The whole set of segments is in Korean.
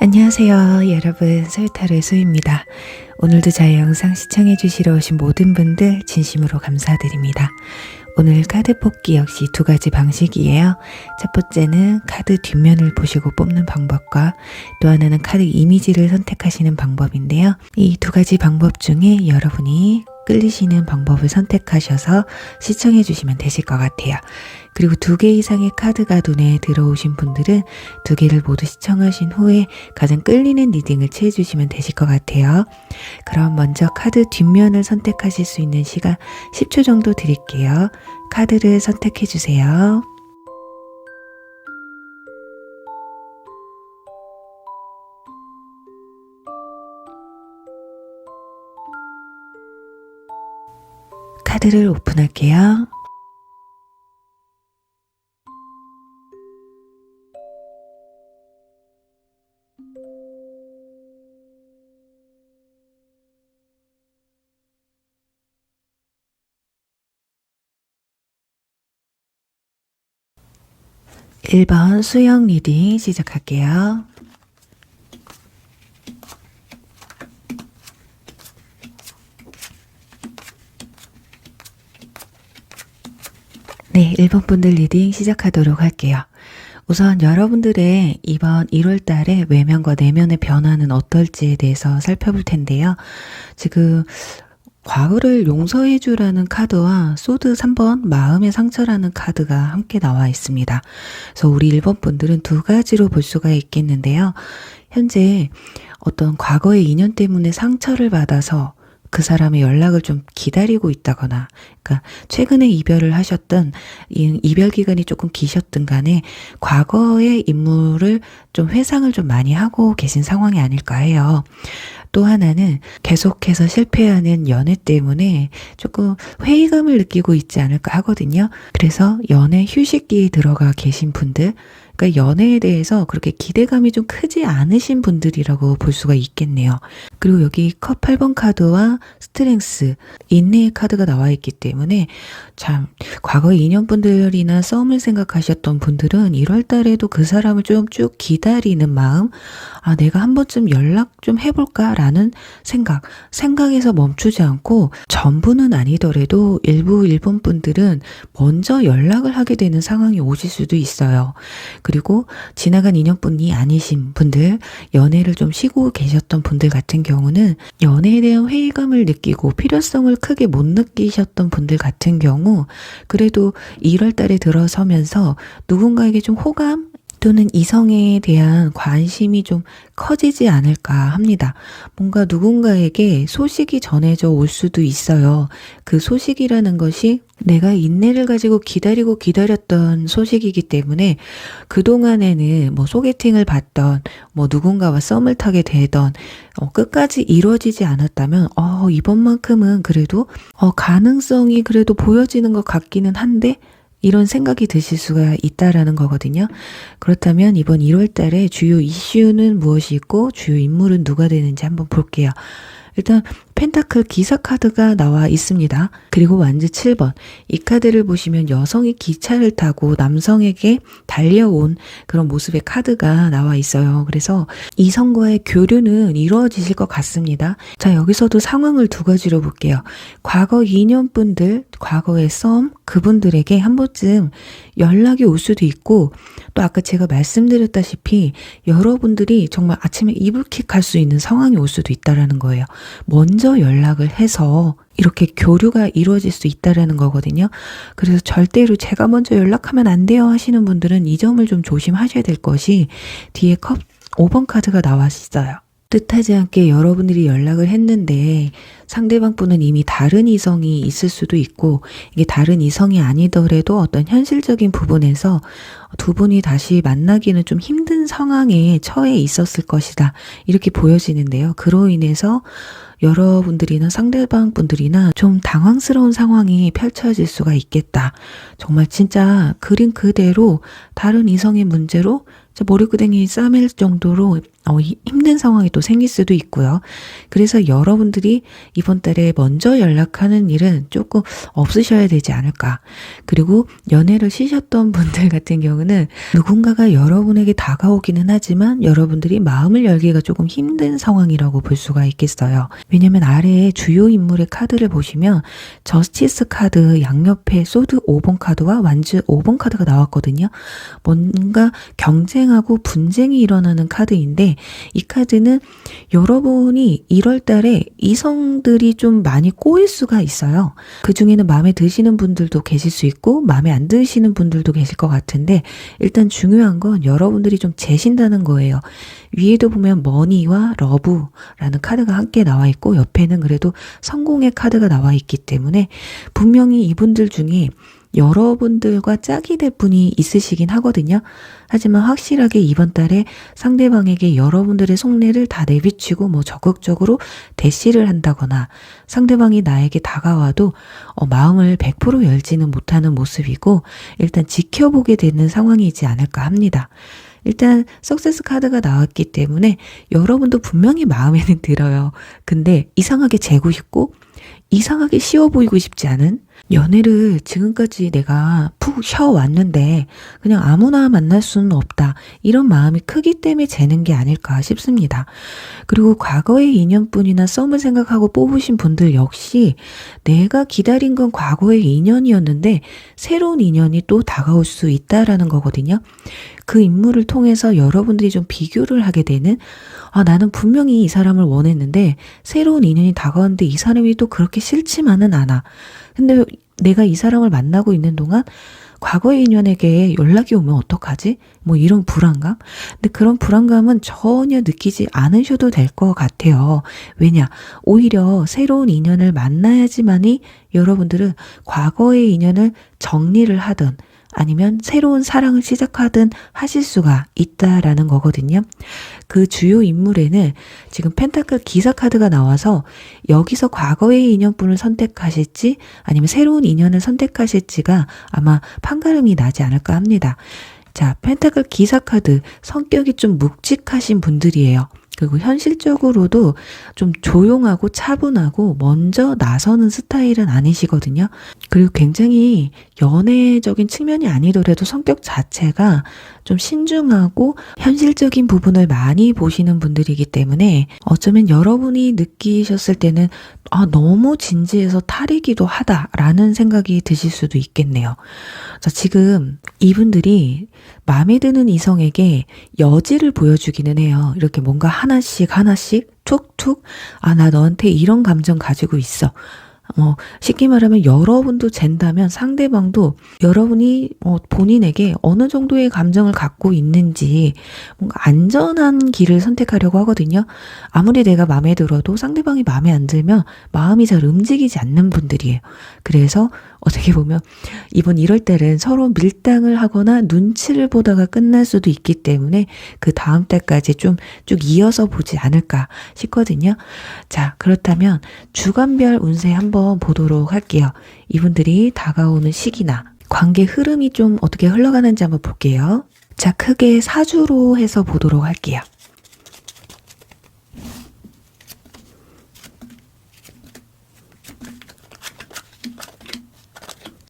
안녕하세요 여러분, 소유타로의 소유입니다. 오늘도 제 영상 시청해 주시러 오신 모든 분들 진심으로 감사드립니다. 오늘 카드 뽑기 역시 두 가지 방식이에요. 첫 번째는 카드 뒷면을 보시고 뽑는 방법과 또 하나는 카드 이미지를 선택하시는 방법인데요. 이 두 가지 방법 중에 여러분이 끌리시는 방법을 선택하셔서 시청해 주시면 되실 것 같아요. 그리고 2개 이상의 카드가 눈에 들어오신 분들은 2개를 모두 시청하신 후에 가장 끌리는 리딩을 취해주시면 되실 것 같아요. 그럼 먼저 카드 뒷면을 선택하실 수 있는 시간 10초 정도 드릴게요. 카드를 선택해 주세요. 카드를 오픈할게요. (1번) 수영 리딩 시작할게요. 네, 1번 분들 리딩 시작하도록 할게요. 우선 여러분들의 이번 1월 달에 외면과 내면의 변화는 어떨지에 대해서 살펴볼 텐데요. 지금 과거를 용서해 주라는 카드와 소드 3번 마음의 상처라는 카드가 함께 나와 있습니다. 그래서 우리 1번 분들은 두 가지로 볼 수가 있겠는데요. 현재 어떤 과거의 인연 때문에 상처를 받아서 그 사람의 연락을 좀 기다리고 있다거나, 그러니까 최근에 이별을 하셨던, 이별 기간이 조금 기셨든 간에 과거의 인물을 좀 회상을 좀 많이 하고 계신 상황이 아닐까 해요. 또 하나는 계속해서 실패하는 연애 때문에 조금 회의감을 느끼고 있지 않을까 하거든요. 그래서 연애 휴식기에 들어가 계신 분들, 그러니까 연애에 대해서 그렇게 기대감이 좀 크지 않으신 분들이라고 볼 수가 있겠네요. 그리고 여기 컵 8번 카드와 스트렝스, 인내의 카드가 나와 있기 때문에 참 과거의 인연분들이나 썸을 생각하셨던 분들은 1월 달에도 그 사람을 좀 쭉 기다리는 마음, 내가 한 번쯤 연락 좀 해볼까 라는 생각에서 멈추지 않고, 전부는 아니더라도 일부 일본 분들은 먼저 연락을 하게 되는 상황이 오실 수도 있어요. 그리고 지나간 인연분이 아니신 분들, 연애를 좀 쉬고 계셨던 분들 같은 경우는 연애에 대한 회의감을 느끼고 필요성을 크게 못 느끼셨던 분들 같은 경우, 그래도 1월 달에 들어서면서 누군가에게 좀 호감 또는 이성에 대한 관심이 좀 커지지 않을까 합니다. 뭔가 누군가에게 소식이 전해져 올 수도 있어요. 그 소식이라는 것이 내가 인내를 가지고 기다렸던 소식이기 때문에 그동안에는 뭐 소개팅을 받던, 뭐 누군가와 썸을 타게 되던, 끝까지 이루어지지 않았다면 이번만큼은 그래도 가능성이 그래도 보여지는 것 같기는 한데, 이런 생각이 드실 수가 있다라는 거거든요. 그렇다면 이번 1월 달에 주요 이슈는 무엇이 있고 주요 인물은 누가 되는지 한번 볼게요. 일단 펜타클 기사 카드가 나와 있습니다. 그리고 완즈 7번, 이 카드를 보시면 여성이 기차를 타고 남성에게 달려온 그런 모습의 카드가 나와 있어요. 그래서 이성과의 교류는 이루어지실 것 같습니다. 자, 여기서도 상황을 두 가지로 볼게요. 과거 인연분들, 과거의 썸, 그분들에게 한 번쯤 연락이 올 수도 있고, 또 아까 제가 말씀드렸다시피 여러분들이 정말 아침에 이불킥 할 수 있는 상황이 올 수도 있다라는 거예요. 먼저 연락을 해서 이렇게 교류가 이루어질 수 있다라는 거거든요. 그래서 절대로 제가 먼저 연락하면 안 돼요 하시는 분들은 이 점을 좀 조심하셔야 될 것이, 뒤에 컵 5번 카드가 나와 있어요. 뜻하지 않게 여러분들이 연락을 했는데 상대방 분은 이미 다른 이성이 있을 수도 있고, 이게 다른 이성이 아니더라도 어떤 현실적인 부분에서 두 분이 다시 만나기는 좀 힘든 상황에 처해 있었을 것이다, 이렇게 보여지는데요. 그로 인해서 여러분들이나 상대방 분들이나 좀 당황스러운 상황이 펼쳐질 수가 있겠다. 정말 진짜 그림 그대로 다른 이성의 문제로 머리끄댕이 싸맬 정도로 힘든 상황이 또 생길 수도 있고요. 그래서 여러분들이 이번 달에 먼저 연락하는 일은 조금 없으셔야 되지 않을까. 그리고 연애를 쉬셨던 분들 같은 경우는 누군가가 여러분에게 다가오기는 하지만 여러분들이 마음을 열기가 조금 힘든 상황이라고 볼 수가 있겠어요. 왜냐면 아래에 주요 인물의 카드를 보시면 저스티스 카드 양옆에 소드 5번 카드와 완즈 5번 카드가 나왔거든요. 뭔가 경쟁하고 분쟁이 일어나는 카드인데 이 카드는 여러분이 1월 달에 이성들이 좀 많이 꼬일 수가 있어요. 그 중에는 마음에 드시는 분들도 계실 수 있고 마음에 안 드시는 분들도 계실 것 같은데 일단 중요한 건 여러분들이 좀 재신다는 거예요. 위에도 보면 머니와 러브라는 카드가 함께 나와 있고 옆에는 그래도 성공의 카드가 나와 있기 때문에 분명히 이분들 중에 여러분들과 짝이 될 분이 있으시긴 하거든요. 하지만 확실하게 이번 달에 상대방에게 여러분들의 속내를 다 내비치고 적극적으로 대시를 한다거나 상대방이 나에게 다가와도 마음을 100% 열지는 못하는 모습이고 일단 지켜보게 되는 상황이지 않을까 합니다. 일단 석세스 카드가 나왔기 때문에 여러분도 분명히 마음에는 들어요. 근데 이상하게 재고 싶고 이상하게 쉬워 보이고 싶지 않은 연애를 지금까지 내가 푹 쉬어왔는데 그냥 아무나 만날 수는 없다. 이런 마음이 크기 때문에 재는 게 아닐까 싶습니다. 그리고 과거의 인연뿐이나 썸을 생각하고 뽑으신 분들 역시 내가 기다린 건 과거의 인연이었는데 새로운 인연이 또 다가올 수 있다라는 거거든요. 그 인물을 통해서 여러분들이 좀 비교를 하게 되는 나는 분명히 이 사람을 원했는데 새로운 인연이 다가왔는데 이 사람이 또 그렇게 싫지만은 않아. 근데 내가 이 사람을 만나고 있는 동안 과거의 인연에게 연락이 오면 어떡하지? 이런 불안감? 근데 그런 불안감은 전혀 느끼지 않으셔도 될 것 같아요. 왜냐? 오히려 새로운 인연을 만나야지만이 여러분들은 과거의 인연을 정리를 하든 아니면 새로운 사랑을 시작하든 하실 수가 있다라는 거거든요. 그 주요 인물에는 지금 펜타클 기사 카드가 나와서 여기서 과거의 인연분을 선택하실지 아니면 새로운 인연을 선택하실지가 아마 판가름이 나지 않을까 합니다. 자, 펜타클 기사 카드 성격이 좀 묵직하신 분들이에요. 그리고 현실적으로도 좀 조용하고 차분하고 먼저 나서는 스타일은 아니시거든요. 그리고 굉장히 연애적인 측면이 아니더라도 성격 자체가 좀 신중하고 현실적인 부분을 많이 보시는 분들이기 때문에 어쩌면 여러분이 느끼셨을 때는 너무 진지해서 탈이기도 하다라는 생각이 드실 수도 있겠네요. 자, 지금 이분들이 마음에 드는 이성에게 여지를 보여주기는 해요. 이렇게 뭔가 하나씩 툭툭 나 너한테 이런 감정 가지고 있어. 쉽게 말하면 여러분도 잰다면 상대방도 여러분이 본인에게 어느 정도의 감정을 갖고 있는지 뭔가 안전한 길을 선택하려고 하거든요. 아무리 내가 마음에 들어도 상대방이 마음에 안 들면 마음이 잘 움직이지 않는 분들이에요. 그래서 어떻게 보면 이번 1월 달은 서로 밀당을 하거나 눈치를 보다가 끝날 수도 있기 때문에 그 다음 달까지 좀 쭉 이어서 보지 않을까 싶거든요. 자, 그렇다면 주간별 운세 한번 보도록 할게요. 이분들이 다가오는 시기나 관계 흐름이 좀 어떻게 흘러가는지 한번 볼게요. 자, 크게 사주로 해서 보도록 할게요.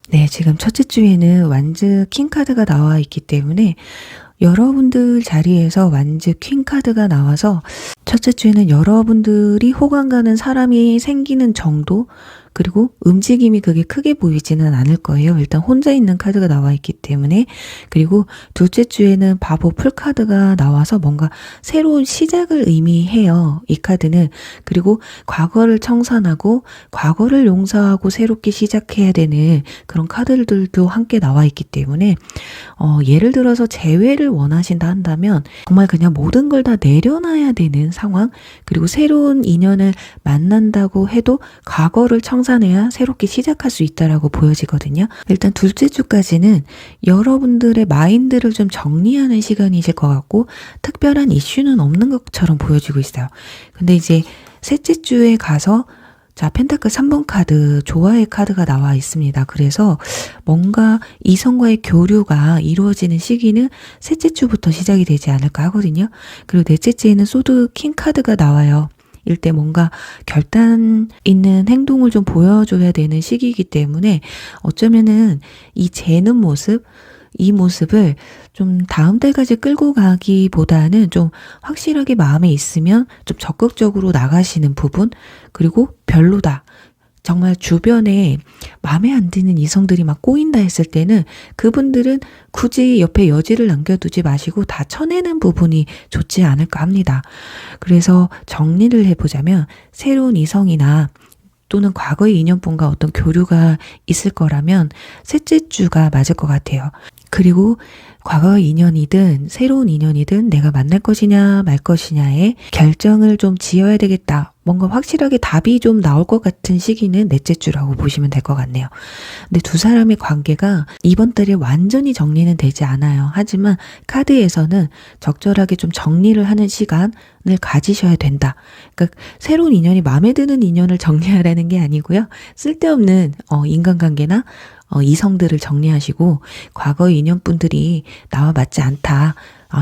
네, 지금 첫째 주에는 완즈 킹 카드가 나와 있기 때문에 여러분들 자리에서 완즈 퀸 카드가 나와서 첫째 주에는 여러분들이 호감 가는 사람이 생기는 정도 그리고 움직임이 그게 크게 보이지는 않을 거예요. 일단 혼자 있는 카드가 나와 있기 때문에. 그리고 둘째 주에는 바보 풀카드가 나와서 뭔가 새로운 시작을 의미해요. 이 카드는. 그리고 과거를 청산하고 과거를 용서하고 새롭게 시작해야 되는 그런 카드들도 함께 나와 있기 때문에 예를 들어서 재회를 원하신다 한다면 정말 그냥 모든 걸 다 내려놔야 되는 상황, 그리고 새로운 인연을 만난다고 해도 과거를 청산해야 새롭게 시작할 수 있다라고 보여지거든요. 일단 둘째 주까지는 여러분들의 마인드를 좀 정리하는 시간이실 것 같고 특별한 이슈는 없는 것처럼 보여지고 있어요. 근데 이제 셋째 주에 가서 자, 펜타클 3번 카드, 조화의 카드가 나와 있습니다. 그래서 뭔가 이성과의 교류가 이루어지는 시기는 셋째 주부터 시작이 되지 않을까 하거든요. 그리고 넷째 주에는 소드 킹 카드가 나와요. 일때 뭔가 결단 있는 행동을 좀 보여줘야 되는 시기이기 때문에 어쩌면은 이 재는 모습, 이 모습을 좀 다음 달까지 끌고 가기보다는 좀 확실하게 마음에 있으면 좀 적극적으로 나가시는 부분, 그리고 별로다. 정말 주변에 마음에 안 드는 이성들이 막 꼬인다 했을 때는 그분들은 굳이 옆에 여지를 남겨두지 마시고 다 쳐내는 부분이 좋지 않을까 합니다. 그래서 정리를 해보자면 새로운 이성이나 또는 과거의 인연분과 어떤 교류가 있을 거라면 셋째 주가 맞을 것 같아요. 그리고 과거의 인연이든 새로운 인연이든 내가 만날 것이냐 말 것이냐에 결정을 좀 지어야 되겠다. 뭔가 확실하게 답이 좀 나올 것 같은 시기는 넷째 주라고 보시면 될 것 같네요. 근데 두 사람의 관계가 이번 달에 완전히 정리는 되지 않아요. 하지만 카드에서는 적절하게 좀 정리를 하는 시간을 가지셔야 된다. 그러니까 새로운 인연이 마음에 드는 인연을 정리하라는 게 아니고요. 쓸데없는 인간관계나 이성들을 정리하시고 과거의 인연분들이 나와 맞지 않다.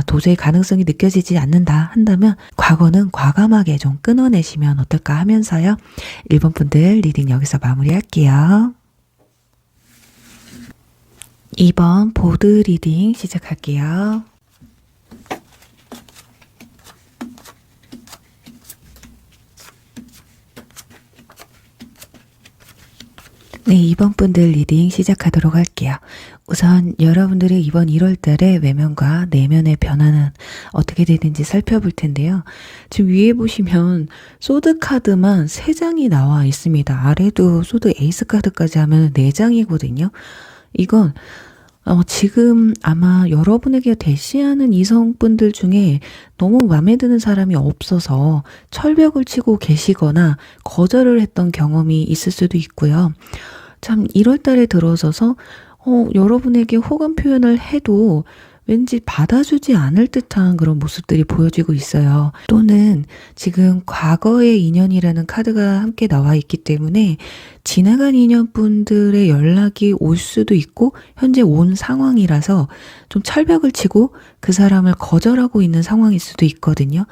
도저히 가능성이 느껴지지 않는다 한다면 과거는 과감하게 좀 끊어내시면 어떨까 하면서요. 1번 분들 리딩 여기서 마무리할게요. 2번 보드 리딩 시작할게요. 네, 2번 분들 리딩 시작하도록 할게요. 우선 여러분들의 이번 1월 달에 외면과 내면의 변화는 어떻게 되는지 살펴볼 텐데요. 지금 위에 보시면 소드 카드만 3장이 나와 있습니다. 아래도 소드 에이스 카드까지 하면 4장이거든요. 이건 지금 아마 여러분에게 대시하는 이성분들 중에 너무 마음에 드는 사람이 없어서 철벽을 치고 계시거나 거절을 했던 경험이 있을 수도 있고요. 참 1월 달에 들어서서 여러분에게 호감 표현을 해도 왠지 받아주지 않을 듯한 그런 모습들이 보여지고 있어요. 또는 지금 과거의 인연이라는 카드가 함께 나와 있기 때문에 지나간 인연분들의 연락이 올 수도 있고 현재 온 상황이라서 좀 철벽을 치고 그 사람을 거절하고 있는 상황일 수도 있거든요.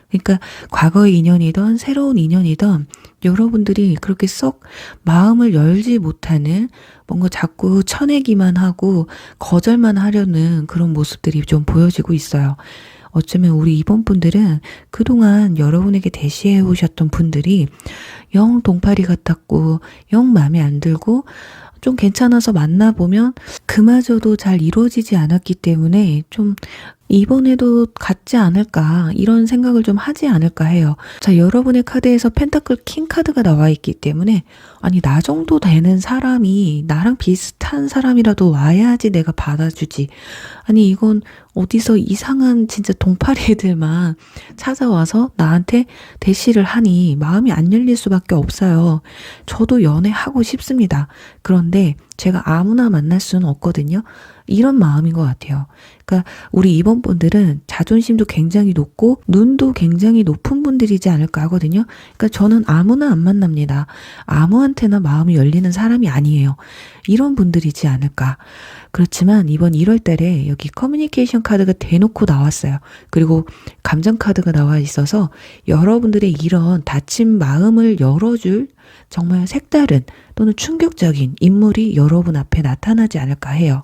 그러니까 과거의 인연이든 새로운 인연이든 여러분들이 그렇게 썩 마음을 열지 못하는 뭔가 자꾸 쳐내기만 하고 거절만 하려는 그런 모습들이 좀 보여지고 있어요. 어쩌면 우리 이번 분들은 그동안 여러분에게 대시해 오셨던 분들이 영 동파리 같았고 영 마음에 안 들고 좀 괜찮아서 만나보면 그마저도 잘 이루어지지 않았기 때문에 좀 이번에도 같지 않을까 이런 생각을 좀 하지 않을까 해요. 자, 여러분의 카드에서 펜타클 킹 카드가 나와 있기 때문에 아니 나 정도 되는 사람이 나랑 비슷한 사람이라도 와야지 내가 받아주지. 아니 이건 어디서 이상한 진짜 동파리들만 찾아와서 나한테 대시를 하니 마음이 안 열릴 수밖에 없어요. 저도 연애하고 싶습니다. 그런데 제가 아무나 만날 수는 없거든요. 이런 마음인 것 같아요. 그러니까 우리 이번 분들은 자존심도 굉장히 높고 눈도 굉장히 높은 분들이지 않을까 하거든요. 그러니까 저는 아무나 안 만납니다. 아무한테나 마음이 열리는 사람이 아니에요. 이런 분들이지 않을까. 그렇지만 이번 1월 달에 여기 커뮤니케이션 카드가 대놓고 나왔어요. 그리고 감정 카드가 나와 있어서 여러분들의 이런 닫힌 마음을 열어줄 정말 색다른 또는 충격적인 인물이 여러분 앞에 나타나지 않을까 해요.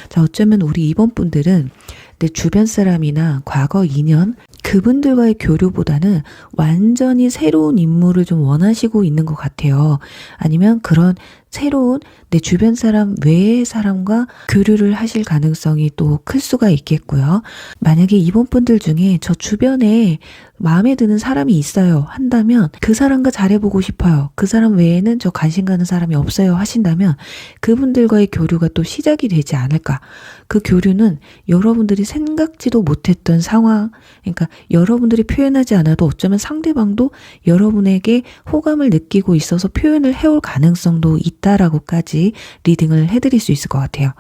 자, 어쩌면 우리 이번 분들은 내 주변 사람이나 과거 인연 그분들과의 교류보다는 완전히 새로운 인물을 좀 원하시고 있는 것 같아요. 아니면 그런 새로운 내 주변 사람 외의 사람과 교류를 하실 가능성이 또 클 수가 있겠고요. 만약에 이번 분들 중에 저 주변에 마음에 드는 사람이 있어요 한다면 그 사람과 잘해보고 싶어요. 그 사람 외에는 저 관심 가는 사람이 없어요 하신다면 그분들과의 교류가 또 시작이 되지 않을까. 그 교류는 여러분들이 생각지도 못했던 상황, 그러니까 여러분들이 표현하지 않아도 어쩌면 상대방도 여러분에게 호감을 느끼고 있어서 표현을 해올 가능성도 있다라고까지 리딩을 해드릴 수 있을 것 같아요.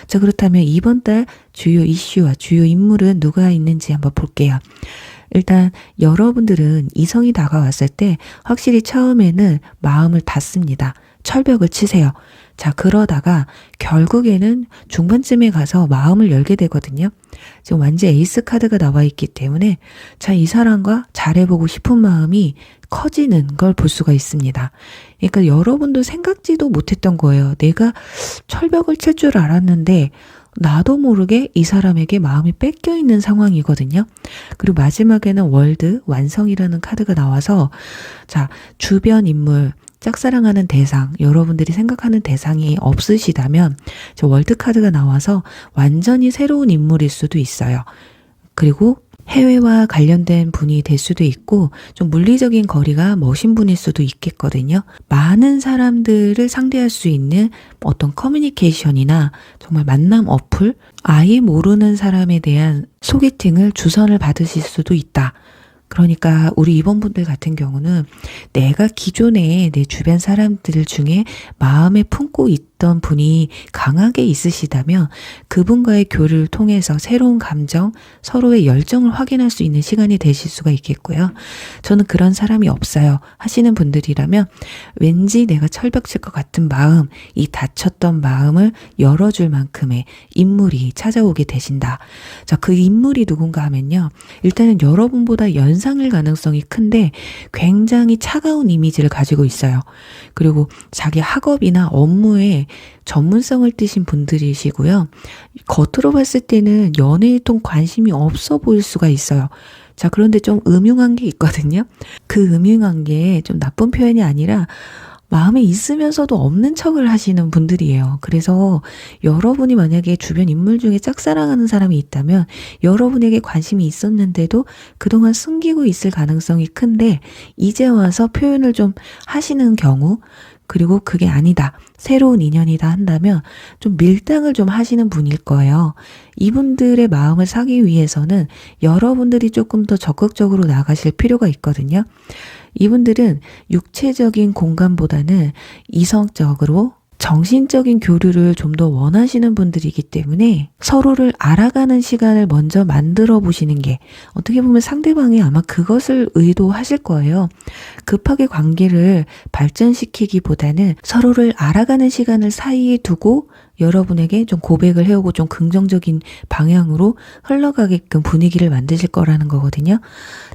자, 그렇다면 이번 달 주요 이슈와 주요 인물은 누가 있는지 한번 볼게요. 일단 여러분들은 이성이 다가왔을 때 확실히 처음에는 마음을 닫습니다. 철벽을 치세요. 자, 그러다가 결국에는 중반쯤에 가서 마음을 열게 되거든요. 지금 완전 에이스 카드가 나와 있기 때문에 자, 이 사람과 잘해보고 싶은 마음이 커지는 걸 볼 수가 있습니다. 그러니까 여러분도 생각지도 못했던 거예요. 내가 철벽을 칠 줄 알았는데 나도 모르게 이 사람에게 마음이 뺏겨 있는 상황이거든요. 그리고 마지막에는 월드, 완성이라는 카드가 나와서 자, 주변 인물, 짝사랑하는 대상, 여러분들이 생각하는 대상이 없으시다면 저 월드 카드가 나와서 완전히 새로운 인물일 수도 있어요. 그리고 해외와 관련된 분이 될 수도 있고 좀 물리적인 거리가 머신 분일 수도 있겠거든요. 많은 사람들을 상대할 수 있는 어떤 커뮤니케이션이나 정말 만남 어플, 아예 모르는 사람에 대한 소개팅을 주선을 받으실 수도 있다. 그러니까 우리 임원분들 같은 경우는 내가 기존에 내 주변 사람들 중에 마음에 품고 있던 분이 강하게 있으시다면 그분과의 교류를 통해서 새로운 감정, 서로의 열정을 확인할 수 있는 시간이 되실 수가 있겠고요. 저는 그런 사람이 없어요 하시는 분들이라면 왠지 내가 철벽칠 것 같은 마음, 이 닫혔던 마음을 열어줄 만큼의 인물이 찾아오게 되신다. 자, 그 인물이 누군가 하면요. 일단은 여러분보다 연상일 가능성이 큰데 굉장히 차가운 이미지를 가지고 있어요. 그리고 자기 학업이나 업무에 전문성을 띠신 분들이시고요. 겉으로 봤을 때는 연애에 통 관심이 없어 보일 수가 있어요. 자, 그런데 좀 음흉한 게 있거든요. 그 음흉한 게 좀 나쁜 표현이 아니라 마음에 있으면서도 없는 척을 하시는 분들이에요. 그래서 여러분이 만약에 주변 인물 중에 짝사랑하는 사람이 있다면 여러분에게 관심이 있었는데도 그동안 숨기고 있을 가능성이 큰데 이제 와서 표현을 좀 하시는 경우, 그리고 그게 아니다, 새로운 인연이다 한다면 좀 밀당을 좀 하시는 분일 거예요. 이분들의 마음을 사기 위해서는 여러분들이 조금 더 적극적으로 나가실 필요가 있거든요. 이분들은 육체적인 공간보다는 이성적으로 정신적인 교류를 좀 더 원하시는 분들이기 때문에 서로를 알아가는 시간을 먼저 만들어 보시는 게, 어떻게 보면 상대방이 아마 그것을 의도하실 거예요. 급하게 관계를 발전시키기보다는 서로를 알아가는 시간을 사이에 두고 여러분에게 좀 고백을 해오고 좀 긍정적인 방향으로 흘러가게끔 분위기를 만드실 거라는 거거든요.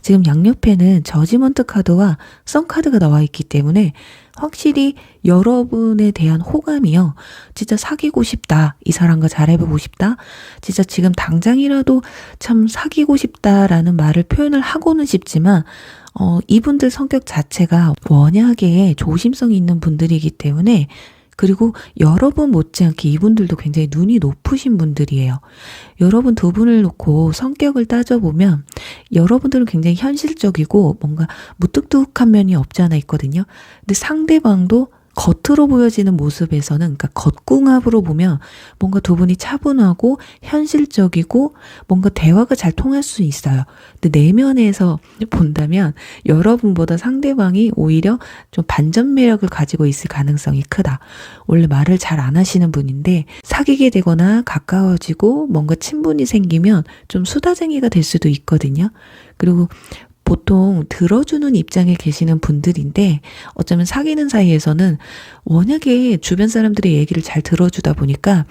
지금 양옆에는 저지먼트 카드와 썬 카드가 나와 있기 때문에 확실히 여러분에 대한 호감이요. 진짜 사귀고 싶다. 이 사람과 잘해보고 싶다. 진짜 지금 당장이라도 참 사귀고 싶다라는 말을 표현을 하고는 싶지만 이분들 성격 자체가 워낙에 조심성이 있는 분들이기 때문에, 그리고 여러분 못지않게 이분들도 굉장히 눈이 높으신 분들이에요. 여러분 두 분을 놓고 성격을 따져보면 여러분들은 굉장히 현실적이고 뭔가 무뚝뚝한 면이 없지 않아 있거든요. 근데 상대방도 겉으로 보여지는 모습에서는, 그러니까 겉궁합으로 보면 뭔가 두 분이 차분하고 현실적이고 뭔가 대화가 잘 통할 수 있어요. 근데 내면에서 본다면 여러분보다 상대방이 오히려 좀 반전 매력을 가지고 있을 가능성이 크다. 원래 말을 잘 안 하시는 분인데 사귀게 되거나 가까워지고 뭔가 친분이 생기면 좀 수다쟁이가 될 수도 있거든요. 그리고 보통 들어주는 입장에 계시는 분들인데 어쩌면 사귀는 사이에서는 워낙에 주변 사람들의 얘기를 잘 들어주다 보니까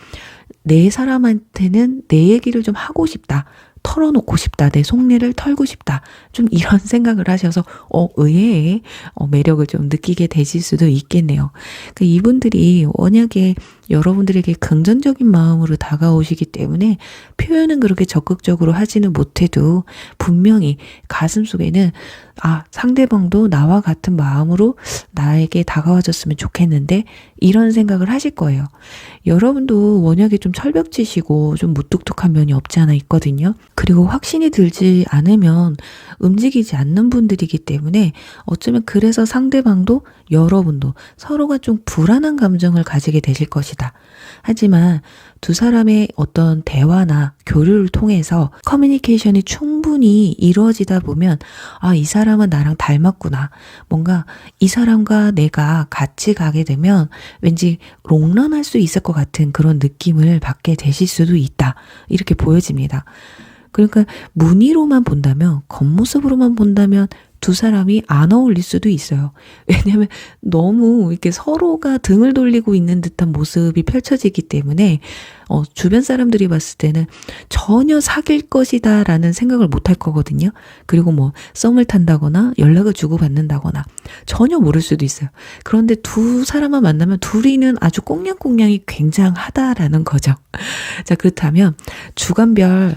내 사람한테는 내 얘기를 좀 하고 싶다, 털어놓고 싶다, 내 속내를 털고 싶다, 좀 이런 생각을 하셔서 의외의 매력을 좀 느끼게 되실 수도 있겠네요. 그러니까 이분들이 워낙에 여러분들에게 긍정적인 마음으로 다가오시기 때문에 표현은 그렇게 적극적으로 하지는 못해도 분명히 가슴속에는 상대방도 나와 같은 마음으로 나에게 다가와줬으면 좋겠는데, 이런 생각을 하실 거예요. 여러분도 워낙에 좀 철벽지시고 좀 무뚝뚝한 면이 없지 않아 있거든요. 그리고 확신이 들지 않으면 움직이지 않는 분들이기 때문에 어쩌면 그래서 상대방도 여러분도 서로가 좀 불안한 감정을 가지게 되실 것이다. 하지만 두 사람의 어떤 대화나 교류를 통해서 커뮤니케이션이 충분히 이루어지다 보면 이 사람은 나랑 닮았구나. 뭔가 이 사람과 내가 같이 가게 되면 왠지 롱런할 수 있을 것 같은 그런 느낌을 받게 되실 수도 있다. 이렇게 보여집니다. 그러니까 무늬로만 본다면, 겉모습으로만 본다면 두 사람이 안 어울릴 수도 있어요. 왜냐면 너무 이렇게 서로가 등을 돌리고 있는 듯한 모습이 펼쳐지기 때문에 주변 사람들이 봤을 때는 전혀 사귈 것이다라는 생각을 못 할 거거든요. 그리고 뭐 썸을 탄다거나 연락을 주고받는다거나 전혀 모를 수도 있어요. 그런데 두 사람만 만나면 둘이는 아주 꽁냥꽁냥이 굉장하다라는 거죠. 자, 그렇다면 주간별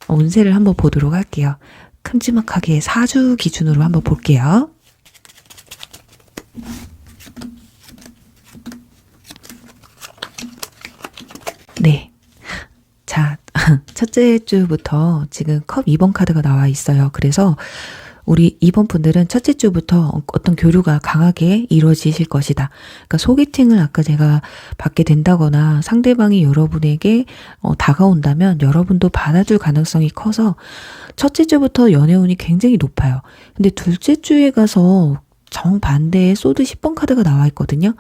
운세를 한번 보도록 할게요. 큼지막하게 4주 기준으로 한번 볼게요. 네. 자, 첫째 주부터 지금 컵 2번 카드가 나와 있어요. 그래서 우리 2번 분들은 첫째 주부터 어떤 교류가 강하게 이루어지실 것이다. 그러니까 소개팅을 아까 제가 받게 된다거나 상대방이 여러분에게 다가온다면 여러분도 받아줄 가능성이 커서 첫째 주부터 연애운이 굉장히 높아요. 근데 둘째 주에 가서 정반대의 소드 10번 카드가 나와 있거든요.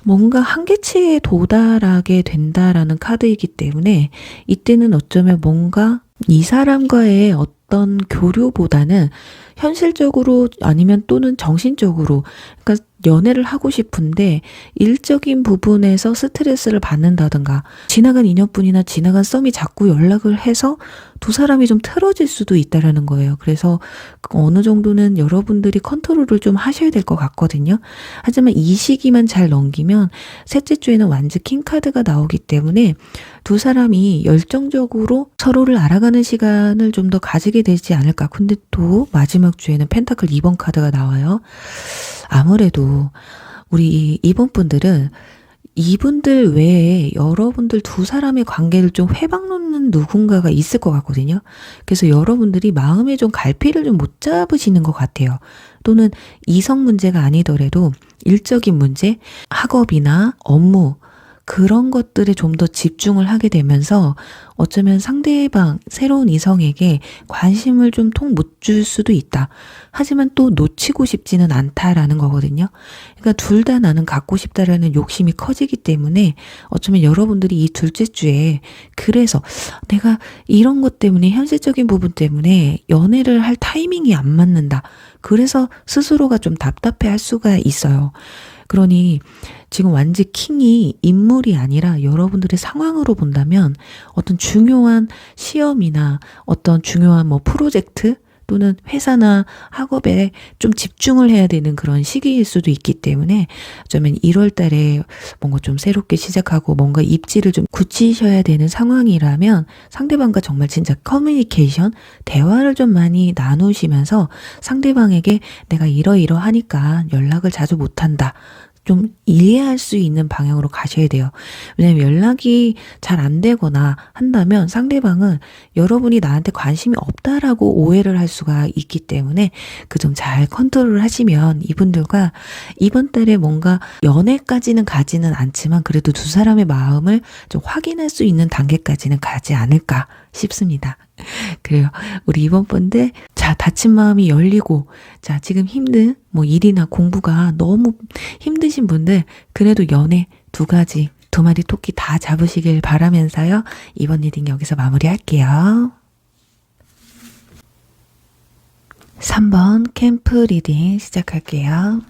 뭔가 한계치에 도달하게 된다라는 카드이기 때문에 이때는 어쩌면 뭔가 이 사람과의 어떤 교류보다는 현실적으로 아니면 또는 정신적으로, 그러니까 연애를 하고 싶은데 일적인 부분에서 스트레스를 받는다든가 지나간 인연뿐이나 지나간 썸이 자꾸 연락을 해서 두 사람이 좀 틀어질 수도 있다라는 거예요. 그래서 어느 정도는 여러분들이 컨트롤을 좀 하셔야 될 것 같거든요. 하지만 이 시기만 잘 넘기면 셋째 주에는 완즈 킹 카드가 나오기 때문에 두 사람이 열정적으로 서로를 알아가는 시간을 좀 더 가지게 되지 않을까. 근데 또 마지막 주에는 펜타클 2번 카드가 나와요. 아무래도 우리 2번 분들은 이분들 외에 여러분들 두 사람의 관계를 좀 회방 놓는 누군가가 있을 것 같거든요. 그래서 여러분들이 마음에 좀 갈피를 좀 못 잡으시는 것 같아요. 또는 이성 문제가 아니더라도 일적인 문제, 학업이나 업무, 그런 것들에 좀 더 집중을 하게 되면서 어쩌면 상대방, 새로운 이성에게 관심을 좀 통 못 줄 수도 있다. 하지만 또 놓치고 싶지는 않다라는 거거든요. 그러니까 둘 다 나는 갖고 싶다라는 욕심이 커지기 때문에 어쩌면 여러분들이 이 둘째 주에 그래서 내가 이런 것 때문에 현실적인 부분 때문에 연애를 할 타이밍이 안 맞는다. 그래서 스스로가 좀 답답해 할 수가 있어요. 그러니 지금 완즈 킹이 인물이 아니라 여러분들의 상황으로 본다면 어떤 중요한 시험이나 어떤 중요한 뭐 프로젝트 또는 회사나 학업에 좀 집중을 해야 되는 그런 시기일 수도 있기 때문에 어쩌면 1월 달에 뭔가 좀 새롭게 시작하고 뭔가 입지를 좀 굳히셔야 되는 상황이라면 상대방과 정말 진짜 커뮤니케이션, 대화를 좀 많이 나누시면서 상대방에게 내가 이러이러하니까 연락을 자주 못한다. 좀 이해할 수 있는 방향으로 가셔야 돼요. 왜냐면 연락이 잘 안 되거나 한다면 상대방은 여러분이 나한테 관심이 없다라고 오해를 할 수가 있기 때문에 그 점 잘 컨트롤을 하시면 이분들과 이번 달에 뭔가 연애까지는 가지는 않지만 그래도 두 사람의 마음을 좀 확인할 수 있는 단계까지는 가지 않을까 싶습니다. 그래요. 우리 이번 분들, 자, 다친 마음이 열리고, 자, 지금 힘든 뭐 일이나 공부가 너무 힘드신 분들, 그래도 연애 두 가지, 두 마리 토끼 다 잡으시길 바라면서요. 이번 리딩 여기서 마무리할게요. 3번 캠프 리딩 시작할게요.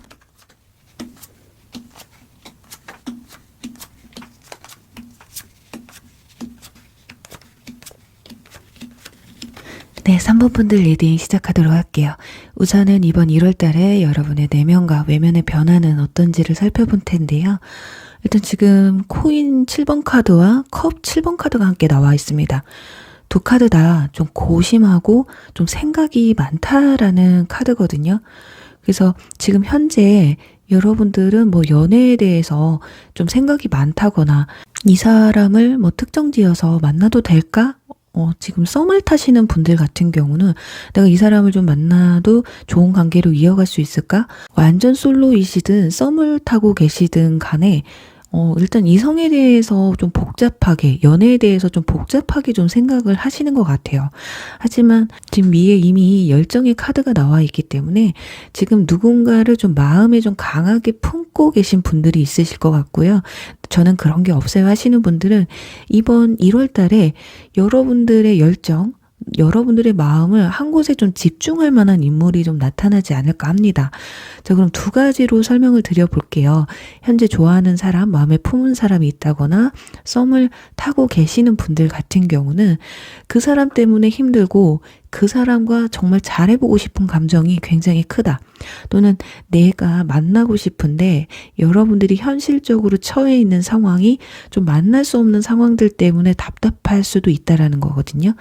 네, 3번 분들 리딩 시작하도록 할게요. 우선은 이번 1월 달에 여러분의 내면과 외면의 변화는 어떤지를 살펴볼 텐데요. 일단 지금 코인 7번 카드와 컵 7번 카드가 함께 나와 있습니다. 두 카드 다 좀 고심하고 좀 생각이 많다라는 카드거든요. 그래서 지금 현재 여러분들은 뭐 연애에 대해서 좀 생각이 많다거나 이 사람을 뭐 특정 지어서 만나도 될까? 지금 썸을 타시는 분들 같은 경우는 내가 이 사람을 좀 만나도 좋은 관계로 이어갈 수 있을까? 완전 솔로이시든 썸을 타고 계시든 간에 일단 이성에 대해서 좀 복잡하게, 연애에 대해서 좀 복잡하게 좀 생각을 하시는 것 같아요. 하지만 지금 위에 이미 열정의 카드가 나와 있기 때문에 지금 누군가를 좀 마음에 좀 강하게 품고 계신 분들이 있으실 것 같고요. 저는 그런 게 없어요 하시는 분들은 이번 1월 달에 여러분들의 열정, 여러분들의 마음을 한 곳에 좀 집중할 만한 인물이 좀 나타나지 않을까 합니다. 자, 그럼 두 가지로 설명을 드려볼게요. 현재 좋아하는 사람, 마음에 품은 사람이 있다거나 썸을 타고 계시는 분들 같은 경우는 그 사람 때문에 힘들고 그 사람과 정말 잘해보고 싶은 감정이 굉장히 크다. 또는 내가 만나고 싶은데 여러분들이 현실적으로 처해 있는 상황이 좀 만날 수 없는 상황들 때문에 답답할 수도 있다라는 거거든요.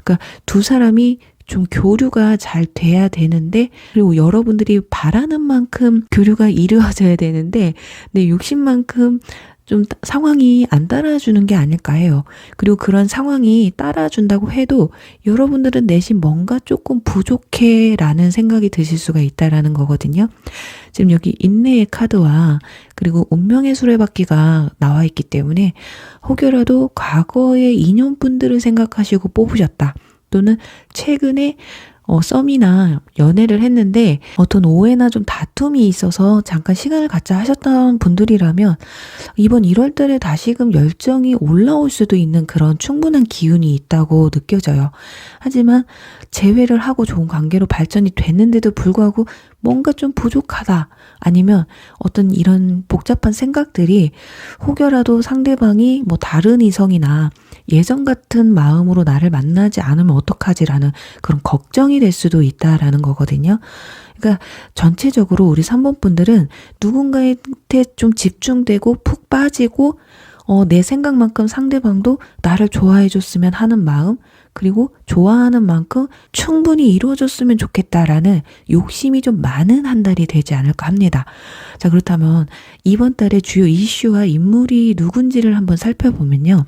그러니까 두 사람이 좀 교류가 잘 돼야 되는데, 그리고 여러분들이 바라는 만큼 교류가 이루어져야 되는데 내 욕심만큼 좀 상황이 안 따라주는 게 아닐까 해요. 그리고 그런 상황이 따라준다고 해도 여러분들은 내심 뭔가 조금 부족해 라는 생각이 드실 수가 있다라는 거거든요. 지금 여기 인내의 카드와 그리고 운명의 수레바퀴가 나와 있기 때문에 혹여라도 과거의 인연분들을 생각하시고 뽑으셨다. 또는 최근에 썸이나 연애를 했는데 어떤 오해나 좀 다툼이 있어서 잠깐 시간을 갖자 하셨던 분들이라면 이번 1월 달에 다시금 열정이 올라올 수도 있는 그런 충분한 기운이 있다고 느껴져요. 하지만 재회를 하고 좋은 관계로 발전이 됐는데도 불구하고 뭔가 좀 부족하다. 아니면 어떤 이런 복잡한 생각들이 혹여라도 상대방이 뭐 다른 이성이나 예전 같은 마음으로 나를 만나지 않으면 어떡하지라는 그런 걱정이 될 수도 있다라는 거거든요. 그러니까 전체적으로 우리 3번 분들은 누군가한테 좀 집중되고 푹 빠지고 내 생각만큼 상대방도 나를 좋아해 줬으면 하는 마음, 그리고 좋아하는 만큼 충분히 이루어졌으면 좋겠다라는 욕심이 좀 많은 한 달이 되지 않을까 합니다. 자, 그렇다면 이번 달의 주요 이슈와 인물이 누군지를 한번 살펴보면요.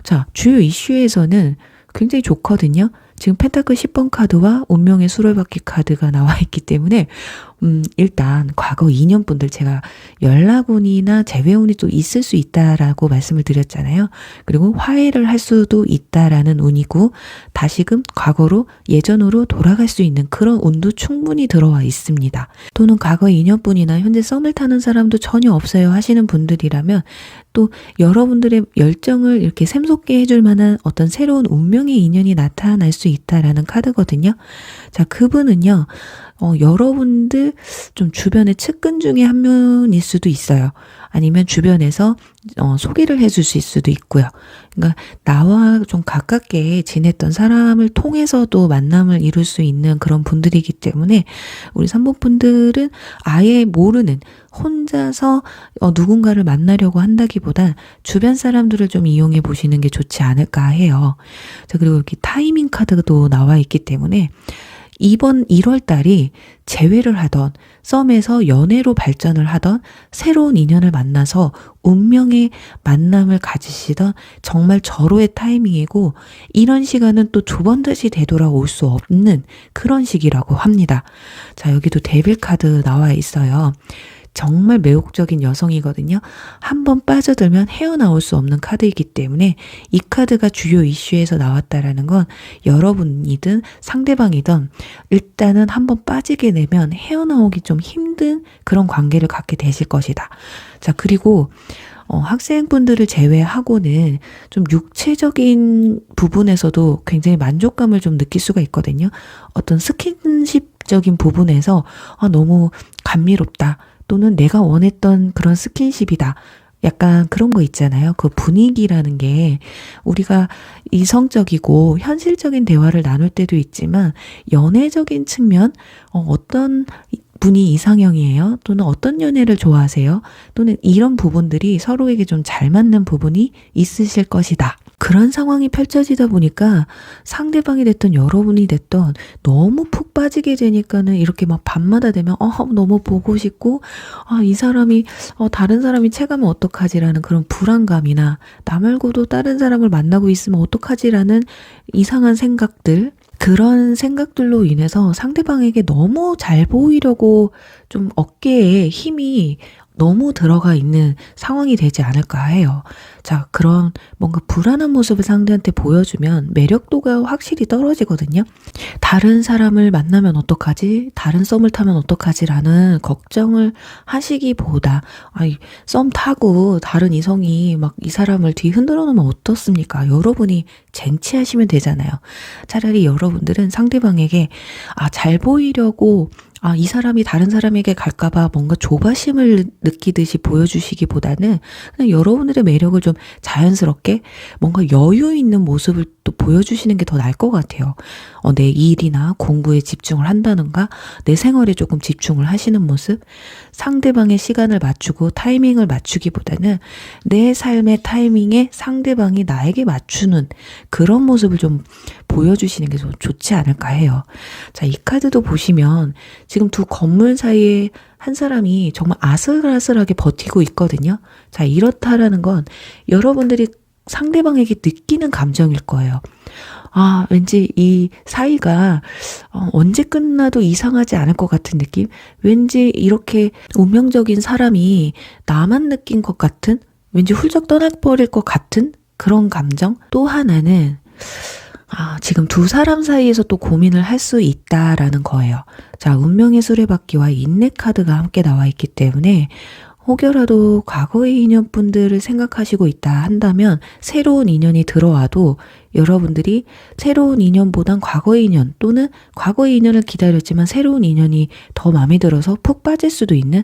자, 주요 이슈에서는 굉장히 좋거든요. 지금 펜타클 10번 카드와 운명의 수레바퀴 카드가 나와 있기 때문에 일단 과거 2년분들 제가 연락운이나 재회운이 또 있을 수 있다라고 말씀을 드렸잖아요. 그리고 화해를 할 수도 있다라는 운이고 다시금 과거로 예전으로 돌아갈 수 있는 그런 운도 충분히 들어와 있습니다. 또는 과거 2년분이나 현재 썸을 타는 사람도 전혀 없어요 하시는 분들이라면 또 여러분들의 열정을 이렇게 샘솟게 해줄 만한 어떤 새로운 운명의 인연이 나타날 수 있다라는 카드거든요. 자, 그분은요. 여러분들 좀 주변의 측근 중에 한 명일 수도 있어요. 아니면 주변에서 소개를 해줄 수도 있고요. 그러니까 나와 좀 가깝게 지냈던 사람을 통해서도 만남을 이룰 수 있는 그런 분들이기 때문에 우리 3번 분들은 아예 모르는 혼자서 누군가를 만나려고 한다기보단 주변 사람들을 좀 이용해 보시는 게 좋지 않을까 해요. 자, 그리고 여기 타이밍 카드도 나와 있기 때문에 이번 1월 달이 재회를 하던 썸에서 연애로 발전을 하던 새로운 인연을 만나서 운명의 만남을 가지시던 정말 절호의 타이밍이고 이런 시간은 또 두 번 다시 되돌아올 수 없는 그런 시기라고 합니다. 자, 여기도 데빌 카드 나와 있어요. 정말 매혹적인 여성이거든요. 한번 빠져들면 헤어나올 수 없는 카드이기 때문에 이 카드가 주요 이슈에서 나왔다라는 건 여러분이든 상대방이든 일단은 한번 빠지게 되면 헤어나오기 좀 힘든 그런 관계를 갖게 되실 것이다. 자, 그리고 학생분들을 제외하고는 좀 육체적인 부분에서도 굉장히 만족감을 좀 느낄 수가 있거든요. 어떤 스킨십적인 부분에서 너무 감미롭다. 또는 내가 원했던 그런 스킨십이다. 약간 그런 거 있잖아요. 그 분위기라는 게 우리가 이성적이고 현실적인 대화를 나눌 때도 있지만 연애적인 측면, 어떤 분이 이상형이에요? 또는 어떤 연애를 좋아하세요? 또는 이런 부분들이 서로에게 좀 잘 맞는 부분이 있으실 것이다. 그런 상황이 펼쳐지다 보니까 상대방이 됐던 여러분이 됐던 너무 푹 빠지게 되니까는 이렇게 막 밤마다 되면 너무 보고 싶고 이 사람이 다른 사람이 채가면 어떡하지라는 그런 불안감이나 나 말고도 다른 사람을 만나고 있으면 어떡하지라는 이상한 생각들, 그런 생각들로 인해서 상대방에게 너무 잘 보이려고 좀 어깨에 힘이 너무 들어가 있는 상황이 되지 않을까 해요. 자, 그런 뭔가 불안한 모습을 상대한테 보여주면 매력도가 확실히 떨어지거든요. 다른 사람을 만나면 어떡하지? 다른 썸을 타면 어떡하지라는 걱정을 하시기보다, 아이, 썸 타고 다른 이성이 막 이 사람을 뒤 흔들어 놓으면 어떻습니까? 여러분이 쟁취하시면 되잖아요. 차라리 여러분들은 상대방에게, 잘 보이려고 이 사람이 다른 사람에게 갈까봐 뭔가 조바심을 느끼듯이 보여주시기보다는 그냥 여러분들의 매력을 좀 자연스럽게 뭔가 여유 있는 모습을 또 보여주시는 게 더 나을 것 같아요. 내 일이나 공부에 집중을 한다든가 내 생활에 조금 집중을 하시는 모습, 상대방의 시간을 맞추고 타이밍을 맞추기보다는 내 삶의 타이밍에 상대방이 나에게 맞추는 그런 모습을 좀 보여주시는 게 좀 좋지 않을까 해요. 자, 이 카드도 보시면 지금 두 건물 사이에 한 사람이 정말 아슬아슬하게 버티고 있거든요. 자, 이렇다라는 건 여러분들이 상대방에게 느끼는 감정일 거예요. 왠지 이 사이가 언제 끝나도 이상하지 않을 것 같은 느낌? 왠지 이렇게 운명적인 사람이 나만 느낀 것 같은? 왠지 훌쩍 떠나버릴 것 같은 그런 감정? 또 하나는 지금 두 사람 사이에서 또 고민을 할 수 있다라는 거예요. 자, 운명의 수레바퀴와 인내 카드가 함께 나와 있기 때문에 혹여라도 과거의 인연분들을 생각하시고 있다 한다면 새로운 인연이 들어와도 여러분들이 새로운 인연보단 과거의 인연 또는 과거의 인연을 기다렸지만 새로운 인연이 더 마음에 들어서 푹 빠질 수도 있는,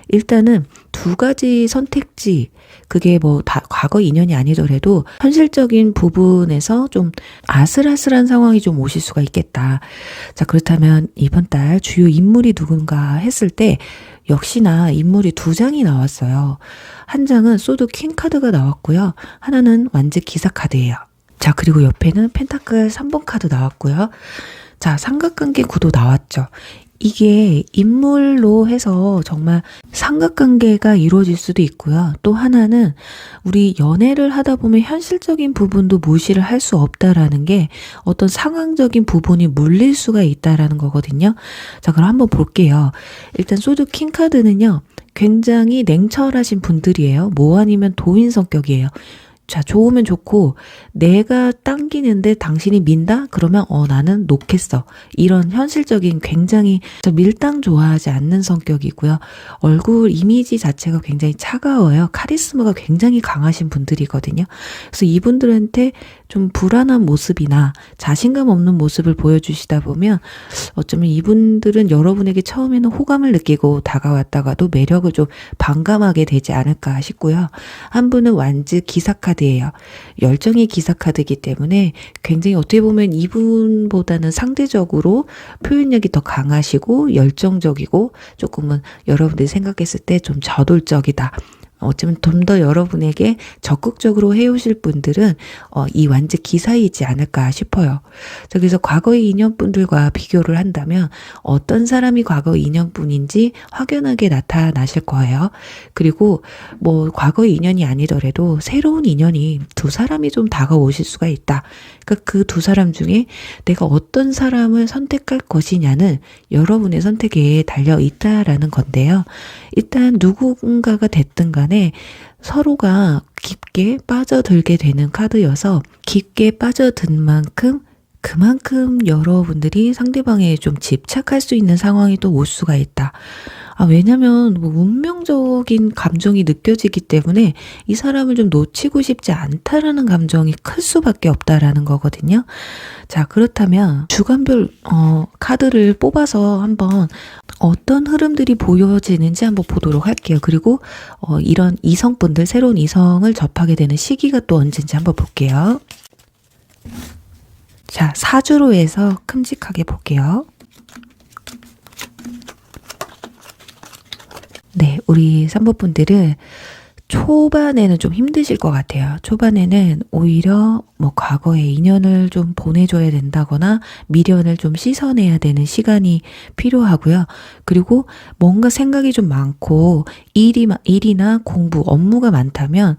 일단은 두 가지 선택지, 그게 뭐 다 과거 인연이 아니더라도 현실적인 부분에서 좀 아슬아슬한 상황이 좀 오실 수가 있겠다. 자, 그렇다면 이번 달 주요 인물이 누군가 했을 때 역시나 인물이 두 장이 나왔어요. 한 장은 소드 퀸 카드가 나왔고요. 하나는 완즈 기사 카드예요. 자, 그리고 옆에는 펜타클 3번 카드 나왔고요. 자, 삼각관계 구도 나왔죠. 이게 인물로 해서 정말 삼각관계가 이루어질 수도 있고요. 또 하나는 우리 연애를 하다 보면 현실적인 부분도 무시를 할 수 없다라는 게 어떤 상황적인 부분이 물릴 수가 있다라는 거거든요. 자, 그럼 한번 볼게요. 일단 소드 킹 카드는요, 굉장히 냉철하신 분들이에요. 뭐 아니면 도인 성격이에요. 자, 좋으면 좋고 내가 당기는데 당신이 민다? 그러면 나는 놓겠어. 이런 현실적인 굉장히 밀당 좋아하지 않는 성격이고요. 얼굴 이미지 자체가 굉장히 차가워요. 카리스마가 굉장히 강하신 분들이거든요. 그래서 이분들한테 좀 불안한 모습이나 자신감 없는 모습을 보여주시다 보면 어쩌면 이분들은 여러분에게 처음에는 호감을 느끼고 다가왔다가도 매력을 좀 반감하게 되지 않을까 싶고요. 한 분은 완즈 기사 카드예요. 열정의 기사 카드이기 때문에 굉장히 어떻게 보면 이분보다는 상대적으로 표현력이 더 강하시고 열정적이고 조금은 여러분들이 생각했을 때 좀 저돌적이다. 어쩌면 좀 더 여러분에게 적극적으로 해오실 분들은 이 완즈 기사이지 않을까 싶어요. 자, 그래서 과거의 인연분들과 비교를 한다면 어떤 사람이 과거 인연분인지 확연하게 나타나실 거예요. 그리고 뭐 과거의 인연이 아니더라도 새로운 인연이 두 사람이 좀 다가오실 수가 있다. 그러니까 그 두 사람 중에 내가 어떤 사람을 선택할 것이냐는 여러분의 선택에 달려 있다라는 건데요. 일단 누군가가 됐든 간에 서로가 깊게 빠져들게 되는 카드여서 깊게 빠져든 만큼 그만큼 여러분들이 상대방에 좀 집착할 수 있는 상황이 또 올 수가 있다. 왜냐면 뭐 운명적인 감정이 느껴지기 때문에 이 사람을 좀 놓치고 싶지 않다라는 감정이 클 수밖에 없다라는 거거든요. 자, 그렇다면 주간별 카드를 뽑아서 한번 어떤 흐름들이 보여지는지 한번 보도록 할게요. 그리고 이런 이성분들, 새로운 이성을 접하게 되는 시기가 또 언제인지 한번 볼게요. 자, 사주로 해서 큼직하게 볼게요. 네, 우리 3번분들은 초반에는 좀 힘드실 것 같아요. 초반에는 오히려 뭐 과거의 인연을 좀 보내줘야 된다거나 미련을 좀 씻어내야 되는 시간이 필요하고요. 그리고 뭔가 생각이 좀 많고 일이나 공부, 업무가 많다면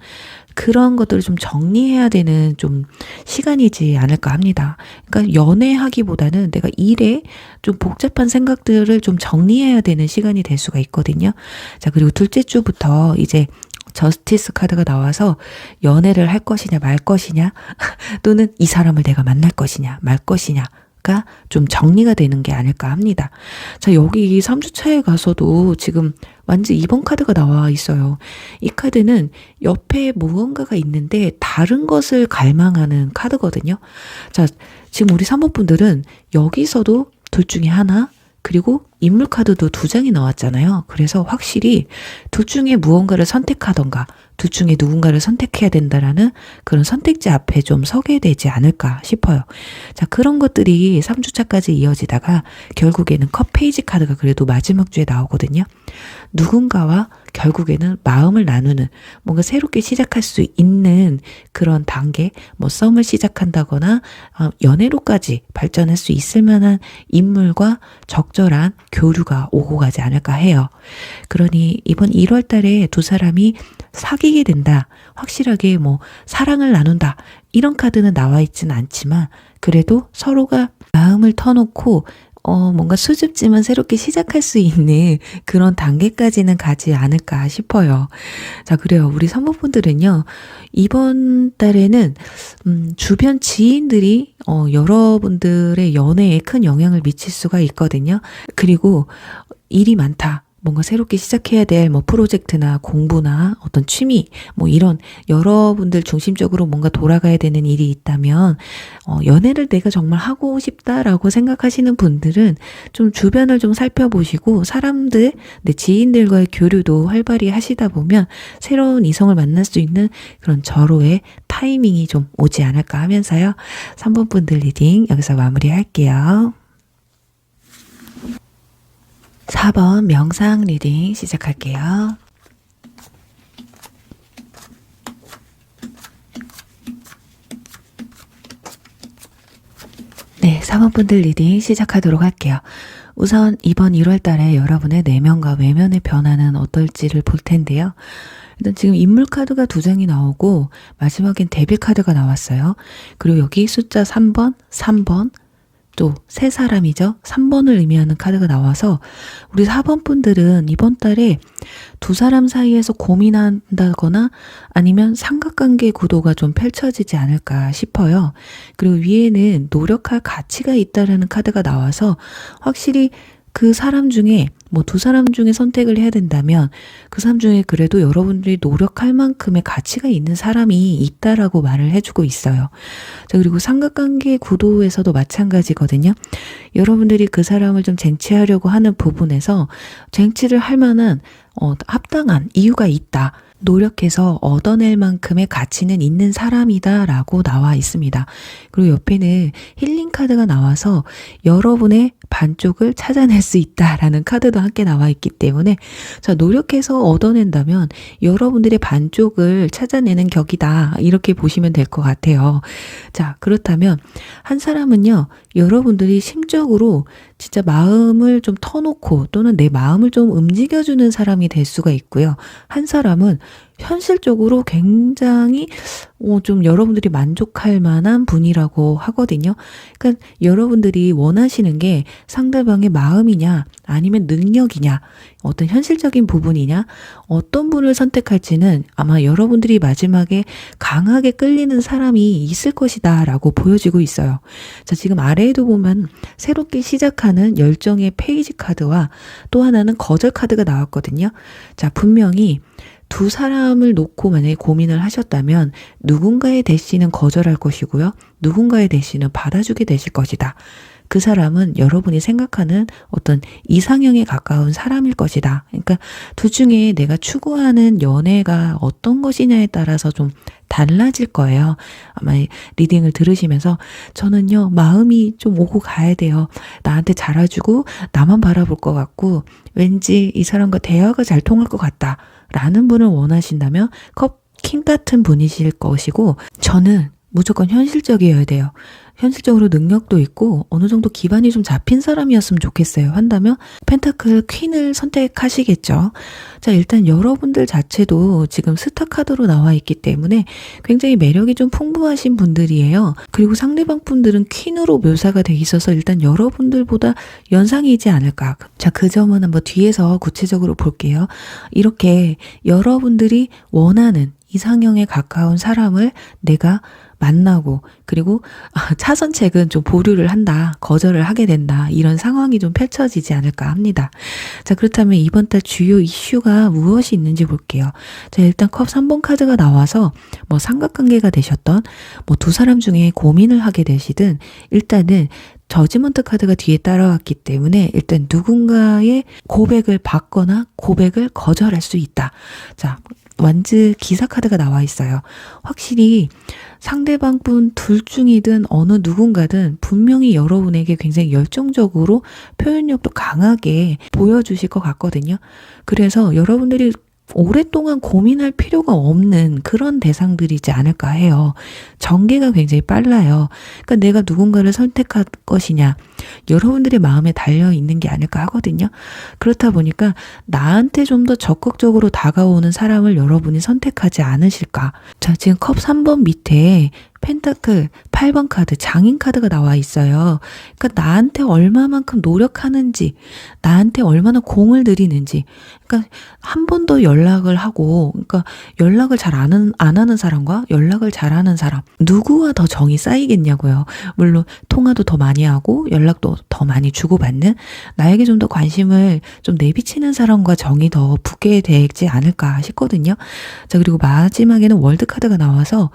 그런 것들을 좀 정리해야 되는 좀 시간이지 않을까 합니다. 그러니까 연애하기보다는 내가 일에 좀 복잡한 생각들을 좀 정리해야 되는 시간이 될 수가 있거든요. 자, 그리고 둘째 주부터 이제 저스티스 카드가 나와서 연애를 할 것이냐 말 것이냐 또는 이 사람을 내가 만날 것이냐 말 것이냐가 좀 정리가 되는 게 아닐까 합니다. 자, 여기 3주차에 가서도 지금 완전 2번 카드가 나와 있어요. 이 카드는 옆에 무언가가 있는데 다른 것을 갈망하는 카드거든요. 자, 지금 우리 3번 분들은 여기서도 둘 중에 하나, 그리고 인물 카드도 2장이 나왔잖아요. 그래서 확실히 둘 중에 무언가를 선택하던가 둘 중에 누군가를 선택해야 된다라는 그런 선택지 앞에 좀 서게 되지 않을까 싶어요. 자, 그런 것들이 3주차까지 이어지다가 결국에는 컵 페이지 카드가 그래도 마지막 주에 나오거든요. 누군가와 결국에는 마음을 나누는, 뭔가 새롭게 시작할 수 있는 그런 단계, 뭐 썸을 시작한다거나 연애로까지 발전할 수 있을 만한 인물과 적절한 교류가 오고 가지 않을까 해요. 그러니 이번 1월 달에 두 사람이 사귀게 된다, 확실하게 뭐 사랑을 나눈다, 이런 카드는 나와 있지는 않지만 그래도 서로가 마음을 터놓고 뭔가 수줍지만 새롭게 시작할 수 있는 그런 단계까지는 가지 않을까 싶어요. 자, 그래요. 우리 선모분들은요, 이번 달에는, 주변 지인들이, 여러분들의 연애에 큰 영향을 미칠 수가 있거든요. 그리고 일이 많다. 뭔가 새롭게 시작해야 될 뭐 프로젝트나 공부나 어떤 취미, 뭐 이런 여러분들 중심적으로 뭔가 돌아가야 되는 일이 있다면, 연애를 내가 정말 하고 싶다라고 생각하시는 분들은 좀 주변을 좀 살펴보시고 사람들, 내 지인들과의 교류도 활발히 하시다 보면 새로운 이성을 만날 수 있는 그런 절호의 타이밍이 좀 오지 않을까 하면서요. 3번 분들 리딩 여기서 마무리할게요. 4번 명상 리딩 시작할게요. 네, 4번 분들 리딩 시작하도록 할게요. 우선 이번 1월 달에 여러분의 내면과 외면의 변화는 어떨지를 볼 텐데요. 일단 지금 인물 카드가 2장이 나오고 마지막엔 데빌 카드가 나왔어요. 그리고 여기 숫자 3번, 3번, 또 세 사람이죠. 3번을 의미하는 카드가 나와서 우리 4번 분들은 이번 달에 두 사람 사이에서 고민한다거나 아니면 삼각관계 구도가 좀 펼쳐지지 않을까 싶어요. 그리고 위에는 노력할 가치가 있다라는 카드가 나와서 확실히 그 사람 중에 뭐 두 사람 중에 선택을 해야 된다면 그 사람 중에 그래도 여러분들이 노력할 만큼의 가치가 있는 사람이 있다라고 말을 해주고 있어요. 자, 그리고 삼각관계 구도에서도 마찬가지거든요. 여러분들이 그 사람을 좀 쟁취하려고 하는 부분에서 쟁취를 할 만한 합당한 이유가 있다. 노력해서 얻어낼 만큼의 가치는 있는 사람이다 라고 나와 있습니다. 그리고 옆에는 힐링 카드가 나와서 여러분의 반쪽을 찾아낼 수 있다라는 카드도 함께 나와 있기 때문에, 자, 노력해서 얻어낸다면 여러분들의 반쪽을 찾아내는 격이다, 이렇게 보시면 될 것 같아요. 자, 그렇다면 한 사람은요, 여러분들이 심적으로 진짜 마음을 좀 터놓고 또는 내 마음을 좀 움직여주는 사람이 될 수가 있고요. 한 사람은 현실적으로 굉장히 좀 여러분들이 만족할 만한 분이라고 하거든요. 그러니까 여러분들이 원하시는 게 상대방의 마음이냐 아니면 능력이냐, 어떤 현실적인 부분이냐, 어떤 분을 선택할지는 아마 여러분들이 마지막에 강하게 끌리는 사람이 있을 것이다 라고 보여지고 있어요. 자, 지금 아래에도 보면 새롭게 시작하는 열정의 페이지 카드와 또 하나는 거절 카드가 나왔거든요. 자, 분명히 두 사람을 놓고 만약에 고민을 하셨다면 누군가의 대시는 거절할 것이고요. 누군가의 대시는 받아주게 되실 것이다. 그 사람은 여러분이 생각하는 어떤 이상형에 가까운 사람일 것이다. 그러니까 둘 중에 내가 추구하는 연애가 어떤 것이냐에 따라서 좀 달라질 거예요. 아마 리딩을 들으시면서 저는요, 마음이 좀 오고 가야 돼요. 나한테 잘해주고 나만 바라볼 것 같고 왠지 이 사람과 대화가 잘 통할 것 같다. 라는 분을 원하신다면 킹 같은 분이실 것이고, 저는 무조건 현실적이어야 돼요. 현실적으로 능력도 있고 어느 정도 기반이 좀 잡힌 사람이었으면 좋겠어요. 한다면 펜타클 퀸을 선택하시겠죠. 자, 일단 여러분들 자체도 지금 스타 카드로 나와 있기 때문에 굉장히 매력이 좀 풍부하신 분들이에요. 그리고 상대방 분들은 퀸으로 묘사가 돼 있어서 일단 여러분들보다 연상이지 않을까. 자, 그 점은 한번 뒤에서 구체적으로 볼게요. 이렇게 여러분들이 원하는 이상형에 가까운 사람을 내가 만나고, 그리고 차선책은 좀 보류를 한다, 거절을 하게 된다, 이런 상황이 좀 펼쳐지지 않을까 합니다. 자, 그렇다면 이번 달 주요 이슈가 무엇이 있는지 볼게요. 자, 일단 컵 3번 카드가 나와서 뭐 삼각관계가 되셨던 뭐 두 사람 중에 고민을 하게 되시든, 일단은 저지먼트 카드가 뒤에 따라왔기 때문에 일단 누군가의 고백을 받거나 고백을 거절할 수 있다. 자, 완즈 기사 카드가 나와 있어요. 확실히 상대방 분 둘 중이든 어느 누군가든 분명히 여러분에게 굉장히 열정적으로 표현력도 강하게 보여주실 것 같거든요. 그래서 여러분들이 오랫동안 고민할 필요가 없는 그런 대상들이지 않을까 해요. 전개가 굉장히 빨라요. 그러니까 내가 누군가를 선택할 것이냐, 여러분들의 마음에 달려 있는 게 아닐까 하거든요. 그렇다 보니까 나한테 좀 더 적극적으로 다가오는 사람을 여러분이 선택하지 않으실까. 자, 지금 컵 3번 밑에 펜타클 8번 카드, 장인 카드가 나와 있어요. 그러니까 나한테 얼마만큼 노력하는지, 나한테 얼마나 공을 들이는지, 그러니까 한 번 더 연락을 하고, 그러니까 연락을 잘 안 하는 사람과 연락을 잘하는 사람, 누구와 더 정이 쌓이겠냐고요. 물론 통화도 더 많이 하고 연락도 더 많이 주고받는, 나에게 좀 더 관심을 좀 내비치는 사람과 정이 더 붙게 되지 않을까 싶거든요. 자, 그리고 마지막에는 월드 카드가 나와서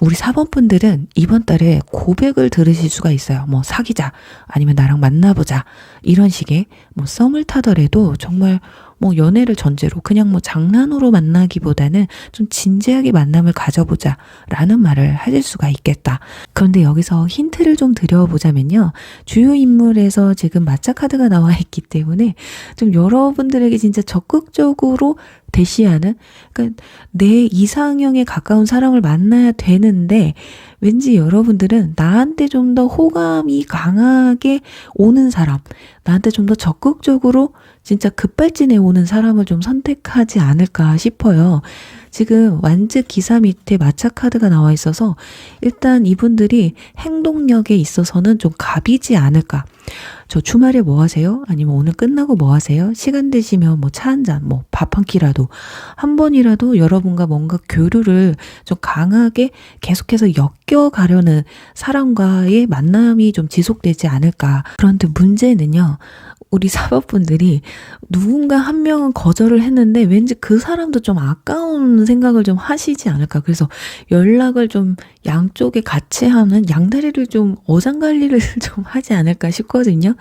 우리 4번 분들은 이번 달에 고백을 들으실 수가 있어요. 뭐 사귀자, 아니면 나랑 만나보자, 이런 식의 뭐 썸을 타더라도 정말 뭐 연애를 전제로 그냥 뭐 장난으로 만나기보다는 좀 진지하게 만남을 가져보자 라는 말을 하실 수가 있겠다. 그런데 여기서 힌트를 좀 드려보자면요, 주요 인물에서 지금 마차 카드가 나와 있기 때문에 좀 여러분들에게 진짜 적극적으로 대시하는, 그러니까 내 이상형에 가까운 사람을 만나야 되는데 왠지 여러분들은 나한테 좀 더 호감이 강하게 오는 사람, 나한테 좀 더 적극적으로 진짜 급발진해 오는 사람을 좀 선택하지 않을까 싶어요. 지금 완즈 기사 밑에 마차 카드가 나와 있어서 일단 이분들이 행동력에 있어서는 좀 갑이지 않을까. 저 주말에 뭐 하세요? 아니면 오늘 끝나고 뭐 하세요? 시간 되시면 뭐 차 한 잔, 뭐 밥 한 끼라도, 한 번이라도 여러분과 뭔가 교류를 좀 강하게 계속해서 엮여가려는 사람과의 만남이 좀 지속되지 않을까. 그런데 문제는요, 우리 사법분들이 누군가 한 명은 거절을 했는데 왠지 그 사람도 좀 아까운 생각을 좀 하시지 않을까. 그래서 연락을 좀 양쪽에 같이 하는 양다리를 좀 어장관리를 좀 하지 않을까 싶거든요.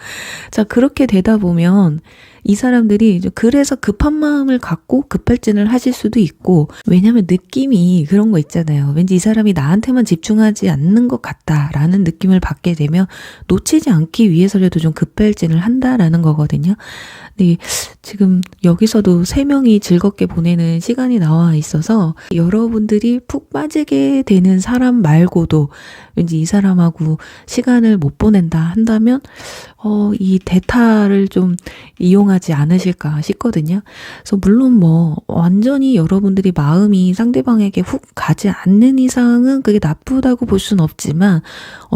자, 그렇게 되다 보면 이 사람들이 그래서 급한 마음을 갖고 급발진을 하실 수도 있고, 왜냐면 느낌이 그런 거 있잖아요. 왠지 이 사람이 나한테만 집중하지 않는 것 같다라는 느낌을 받게 되면 놓치지 않기 위해서라도 좀 급발진을 한다라는 거거든요. 근데 지금 여기서도 3명이 즐겁게 보내는 시간이 나와 있어서 여러분들이 푹 빠지게 되는 사람 말고도 왠지 이 사람하고 시간을 못 보낸다 한다면 이 대타를 좀 이용하지 않으실까 싶거든요. 그래서 물론 뭐 완전히 여러분들이 마음이 상대방에게 훅 가지 않는 이상은 그게 나쁘다고 볼 수는 없지만,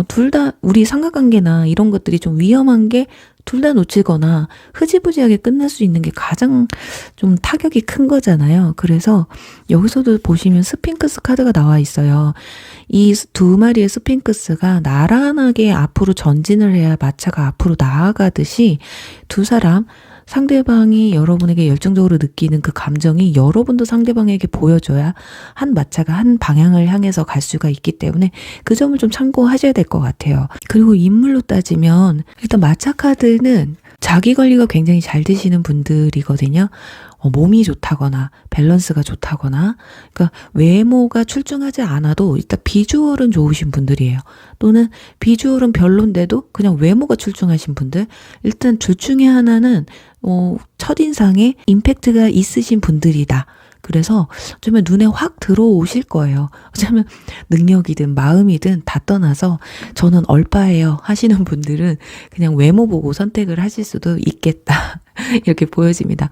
둘 다 우리 삼각관계나 이런 것들이 좀 위험한 게 둘 다 놓치거나 흐지부지하게 끝날 수 있는 게 가장 좀 타격이 큰 거잖아요. 그래서 여기서도 보시면 스핑크스 카드가 나와 있어요. 이 두 마리의 스핑크스가 나란하게 앞으로 전진을 해야 마차가 앞으로 나아가듯이 두 사람, 상대방이 여러분에게 열정적으로 느끼는 그 감정이 여러분도 상대방에게 보여줘야 한 마차가 한 방향을 향해서 갈 수가 있기 때문에 그 점을 좀 참고하셔야 될 것 같아요. 그리고 인물로 따지면 일단 마차 카드는 자기 관리가 굉장히 잘 되시는 분들이거든요. 몸이 좋다거나 밸런스가 좋다거나, 그러니까 외모가 출중하지 않아도 일단 비주얼은 좋으신 분들이에요. 또는 비주얼은 별론데도 그냥 외모가 출중하신 분들, 일단 둘 중에 하나는 첫인상에 임팩트가 있으신 분들이다. 그래서 좀 눈에 확 들어오실 거예요. 어쩌면 능력이든 마음이든 다 떠나서 저는 얼빠예요 하시는 분들은 그냥 외모 보고 선택을 하실 수도 있겠다. 이렇게 보여집니다.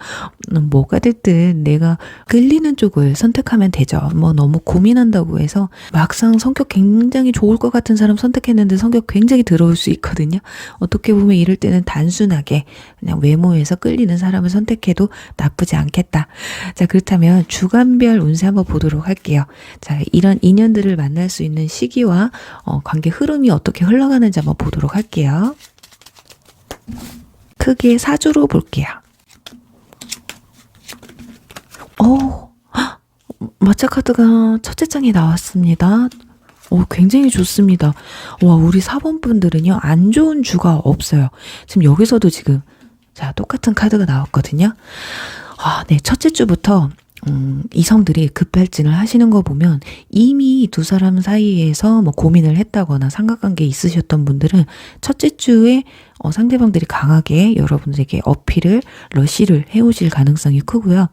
뭐가 됐든 내가 끌리는 쪽을 선택하면 되죠. 뭐 너무 고민한다고 해서 막상 성격 굉장히 좋을 것 같은 사람 선택했는데 성격 굉장히 더러울 수 있거든요. 어떻게 보면 이럴 때는 단순하게 그냥 외모에서 끌리는 사람을 선택해도 나쁘지 않겠다. 자, 그렇다면 주간별 운세 한번 보도록 할게요. 자, 이런 인연들을 만날 수 있는 시기와 관계 흐름이 어떻게 흘러가는지 한번 보도록 할게요. 크게 사주로 볼게요. 마차 카드가 첫째 장에 나왔습니다. 굉장히 좋습니다. 와, 우리 4번 분들은요, 안 좋은 주가 없어요. 지금 여기서도 지금, 자, 똑같은 카드가 나왔거든요. 네, 첫째 주부터, 이성들이 급발진을 하시는 거 보면 이미 두 사람 사이에서 뭐 고민을 했다거나 삼각관계에 있으셨던 분들은 첫째 주에 상대방들이 강하게 여러분들에게 어필을, 러쉬를 해오실 가능성이 크고요.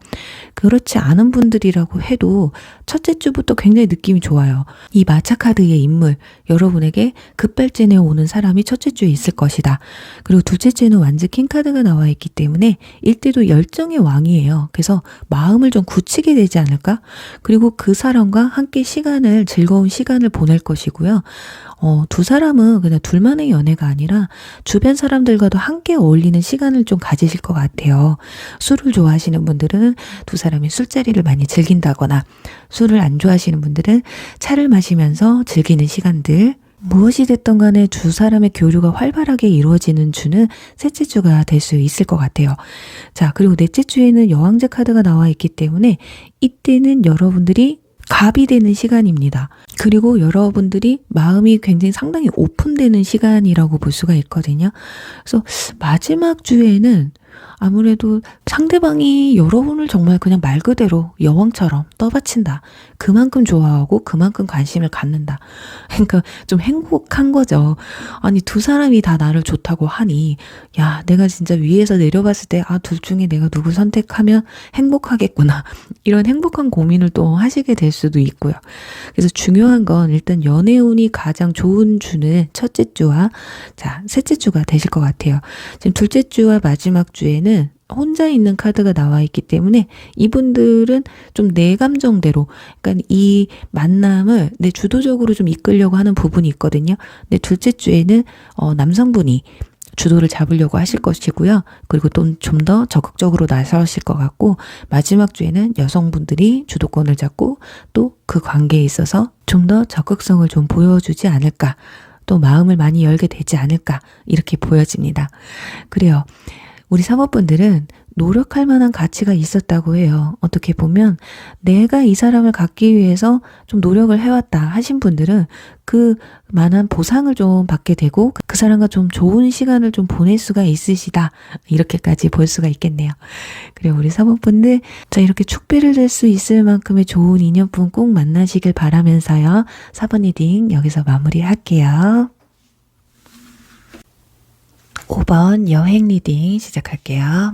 그렇지 않은 분들이라고 해도 첫째 주부터 굉장히 느낌이 좋아요. 이 마차 카드의 인물, 여러분에게 급발진해 오는 사람이 첫째 주에 있을 것이다. 그리고 둘째 주에는 완즈 킹 카드가 나와 있기 때문에 일대도 열정의 왕이에요. 그래서 마음을 좀 굳히게 되지 않을까? 그리고 그 사람과 함께 즐거운 시간을 보낼 것이고요. 두 사람은 그냥 둘만의 연애가 아니라 주변 사람들과도 함께 어울리는 시간을 좀 가지실 것 같아요. 술을 좋아하시는 분들은 두 사람이 술자리를 많이 즐긴다거나, 술을 안 좋아하시는 분들은 차를 마시면서 즐기는 시간들, 무엇이 됐던 간에 두 사람의 교류가 활발하게 이루어지는 주는 셋째 주가 될 수 있을 것 같아요. 자, 그리고 넷째 주에는 여왕제 카드가 나와 있기 때문에 이때는 여러분들이 갑이 되는 시간입니다. 그리고 여러분들이 마음이 굉장히 상당히 오픈되는 시간이라고 볼 수가 있거든요. 그래서 마지막 주에는 아무래도 상대방이 여러분을 정말 그냥 말 그대로 여왕처럼 떠받친다. 그만큼 좋아하고 그만큼 관심을 갖는다. 그러니까 좀 행복한 거죠. 아니, 두 사람이 다 나를 좋다고 하니, 야, 내가 진짜 위에서 내려봤을 때, 둘 중에 내가 누구 선택하면 행복하겠구나. 이런 행복한 고민을 또 하시게 될 수도 있고요. 그래서 중요한 건 일단 연애운이 가장 좋은 주는 첫째 주와, 자, 셋째 주가 되실 것 같아요. 지금 둘째 주와 마지막 주에는 혼자 있는 카드가 나와 있기 때문에 이분들은 좀 내 감정대로, 그러니까 이 만남을 내 주도적으로 좀 이끌려고 하는 부분이 있거든요. 근데 둘째 주에는 남성분이 주도를 잡으려고 하실 것이고요. 그리고 또 좀 더 적극적으로 나서실 것 같고, 마지막 주에는 여성분들이 주도권을 잡고 또 그 관계에 있어서 좀 더 적극성을 좀 보여주지 않을까, 또 마음을 많이 열게 되지 않을까, 이렇게 보여집니다. 그래요. 우리 사모분들은 노력할 만한 가치가 있었다고 해요. 어떻게 보면 내가 이 사람을 갖기 위해서 좀 노력을 해왔다 하신 분들은 그 만한 보상을 좀 받게 되고 그 사람과 좀 좋은 시간을 좀 보낼 수가 있으시다. 이렇게까지 볼 수가 있겠네요. 그리고 우리 사모분들, 자, 이렇게 축배를 댈 수 있을 만큼의 좋은 인연분 꼭 만나시길 바라면서요. 4번 리딩 여기서 마무리할게요. 5번 여행 리딩 시작할게요.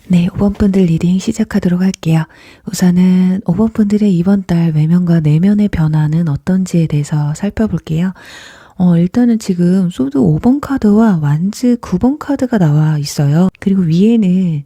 네, 5번 분들 리딩 시작하도록 할게요. 우선은 5번 분들의 이번 달 외면과 내면의 변화는 어떤지에 대해서 살펴볼게요. 일단은 지금 소드 5번 카드와 완즈 9번 카드가 나와 있어요. 그리고 위에는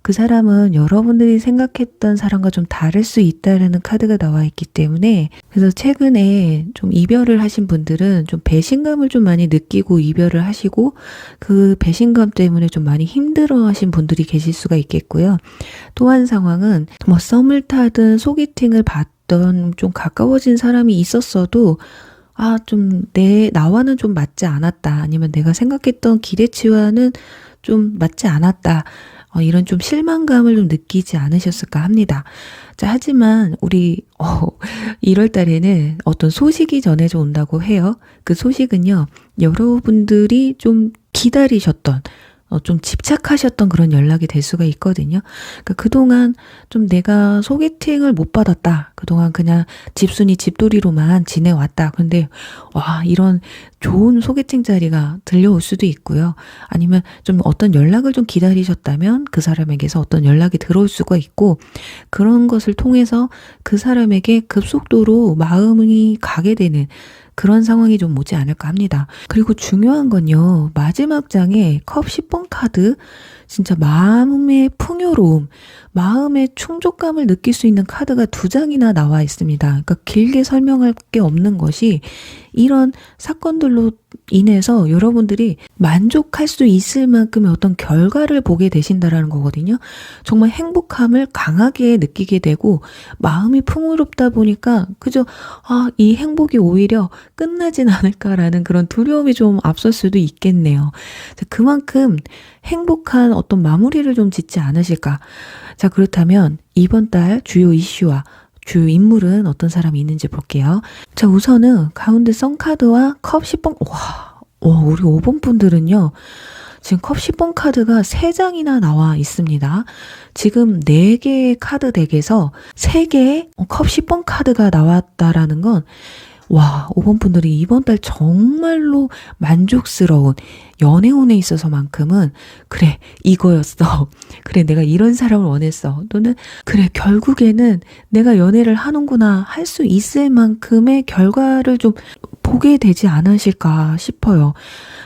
그 사람은 여러분들이 생각했던 사람과 좀 다를 수 있다라는 카드가 나와 있기 때문에, 그래서 최근에 좀 이별을 하신 분들은 좀 배신감을 좀 많이 느끼고 이별을 하시고 그 배신감 때문에 좀 많이 힘들어 하신 분들이 계실 수가 있겠고요. 또 한 상황은 뭐 썸을 타든 소개팅을 받던 좀 가까워진 사람이 있었어도 좀 나와는 좀 맞지 않았다. 아니면 내가 생각했던 기대치와는 좀 맞지 않았다. 이런 좀 실망감을 좀 느끼지 않으셨을까 합니다. 자, 하지만 우리 1월 달에는 어떤 소식이 전해져 온다고 해요. 그 소식은요, 여러분들이 좀 기다리셨던 좀 집착하셨던 그런 연락이 될 수가 있거든요. 그러니까 그동안 좀 내가 소개팅을 못 받았다. 그동안 그냥 집순이 집돌이로만 지내왔다. 근데 와, 이런 좋은 소개팅 자리가 들려올 수도 있고요. 아니면 좀 어떤 연락을 좀 기다리셨다면 그 사람에게서 어떤 연락이 들어올 수가 있고, 그런 것을 통해서 그 사람에게 급속도로 마음이 가게 되는 그런 상황이 좀 오지 않을까 합니다. 그리고 중요한 건요, 마지막 장에 컵 10번 카드, 진짜 마음의 풍요로움, 마음의 충족감을 느낄 수 있는 카드가 2장이나 나와 있습니다. 그러니까 길게 설명할 게 없는 것이, 이런 사건들로 인해서 여러분들이 만족할 수 있을 만큼의 어떤 결과를 보게 되신다라는 거거든요. 정말 행복함을 강하게 느끼게 되고, 마음이 풍요롭다 보니까 그저 이 행복이 오히려 끝나진 않을까라는 그런 두려움이 좀 앞설 수도 있겠네요. 그만큼 행복한 어떤 마무리를 좀 짓지 않으실까. 자, 그렇다면 이번 달 주요 이슈와 주요 인물은 어떤 사람이 있는지 볼게요. 자, 우선은 가운데 썬카드와 컵 10번, 우리 5번 분들은요, 지금 컵 10번 카드가 3장이나 나와 있습니다. 지금 4개의 카드 덱에서 3개의 컵 10번 카드가 나왔다라는 건, 와, 5번 분들이 이번 달 정말로 만족스러운 연애운에 있어서만큼은, 그래, 이거였어. 그래, 내가 이런 사람을 원했어. 또는 그래, 결국에는 내가 연애를 하는구나 할 수 있을 만큼의 결과를 좀 보게 되지 않으실까 싶어요.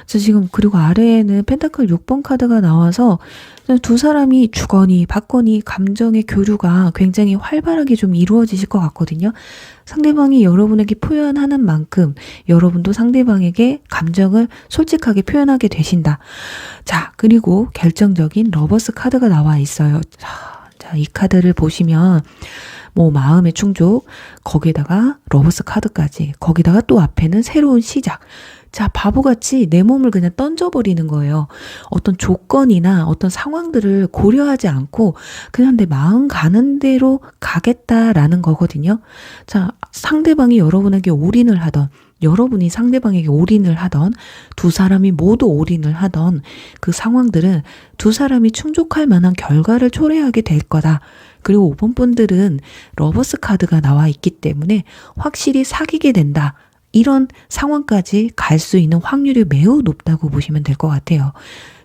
지금 그리고 아래에는 펜타클 6번 카드가 나와서 두 사람이 주거니 받거니 감정의 교류가 굉장히 활발하게 좀 이루어지실 것 같거든요. 상대방이 여러분에게 표현하는 만큼 여러분도 상대방에게 감정을 솔직하게 표현하게 되신다. 자, 그리고 결정적인 러버스 카드가 나와 있어요. 자, 이 카드를 보시면 마음의 충족, 거기에다가 러버스 카드까지, 거기다가 또 앞에는 새로운 시작. 자, 바보같이 내 몸을 그냥 던져버리는 거예요. 어떤 조건이나 어떤 상황들을 고려하지 않고 그냥 내 마음 가는 대로 가겠다라는 거거든요. 자, 상대방이 여러분에게 올인을 하던, 여러분이 상대방에게 올인을 하던, 두 사람이 모두 올인을 하던 그 상황들은 두 사람이 충족할 만한 결과를 초래하게 될 거다. 그리고 5번 분들은 러버스 카드가 나와 있기 때문에 확실히 사귀게 된다. 이런 상황까지 갈 수 있는 확률이 매우 높다고 보시면 될 것 같아요.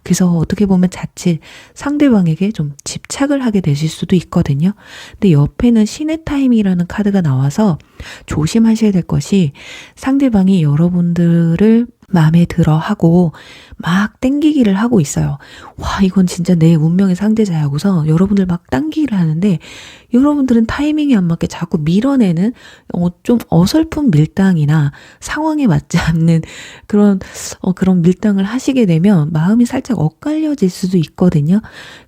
그래서 어떻게 보면 자칫 상대방에게 좀 집착을 하게 되실 수도 있거든요. 근데 옆에는 신의 타임이라는 카드가 나와서 조심하셔야 될 것이, 상대방이 여러분들을 마음에 들어 하고 막 땡기기를 하고 있어요. 와, 이건 진짜 내 운명의 상대자야 하고서 여러분들 막 당기기를 하는데, 여러분들은 타이밍이 안 맞게 자꾸 밀어내는 좀 어설픈 밀당이나 상황에 맞지 않는 그런 밀당을 하시게 되면 마음이 살짝 엇갈려질 수도 있거든요.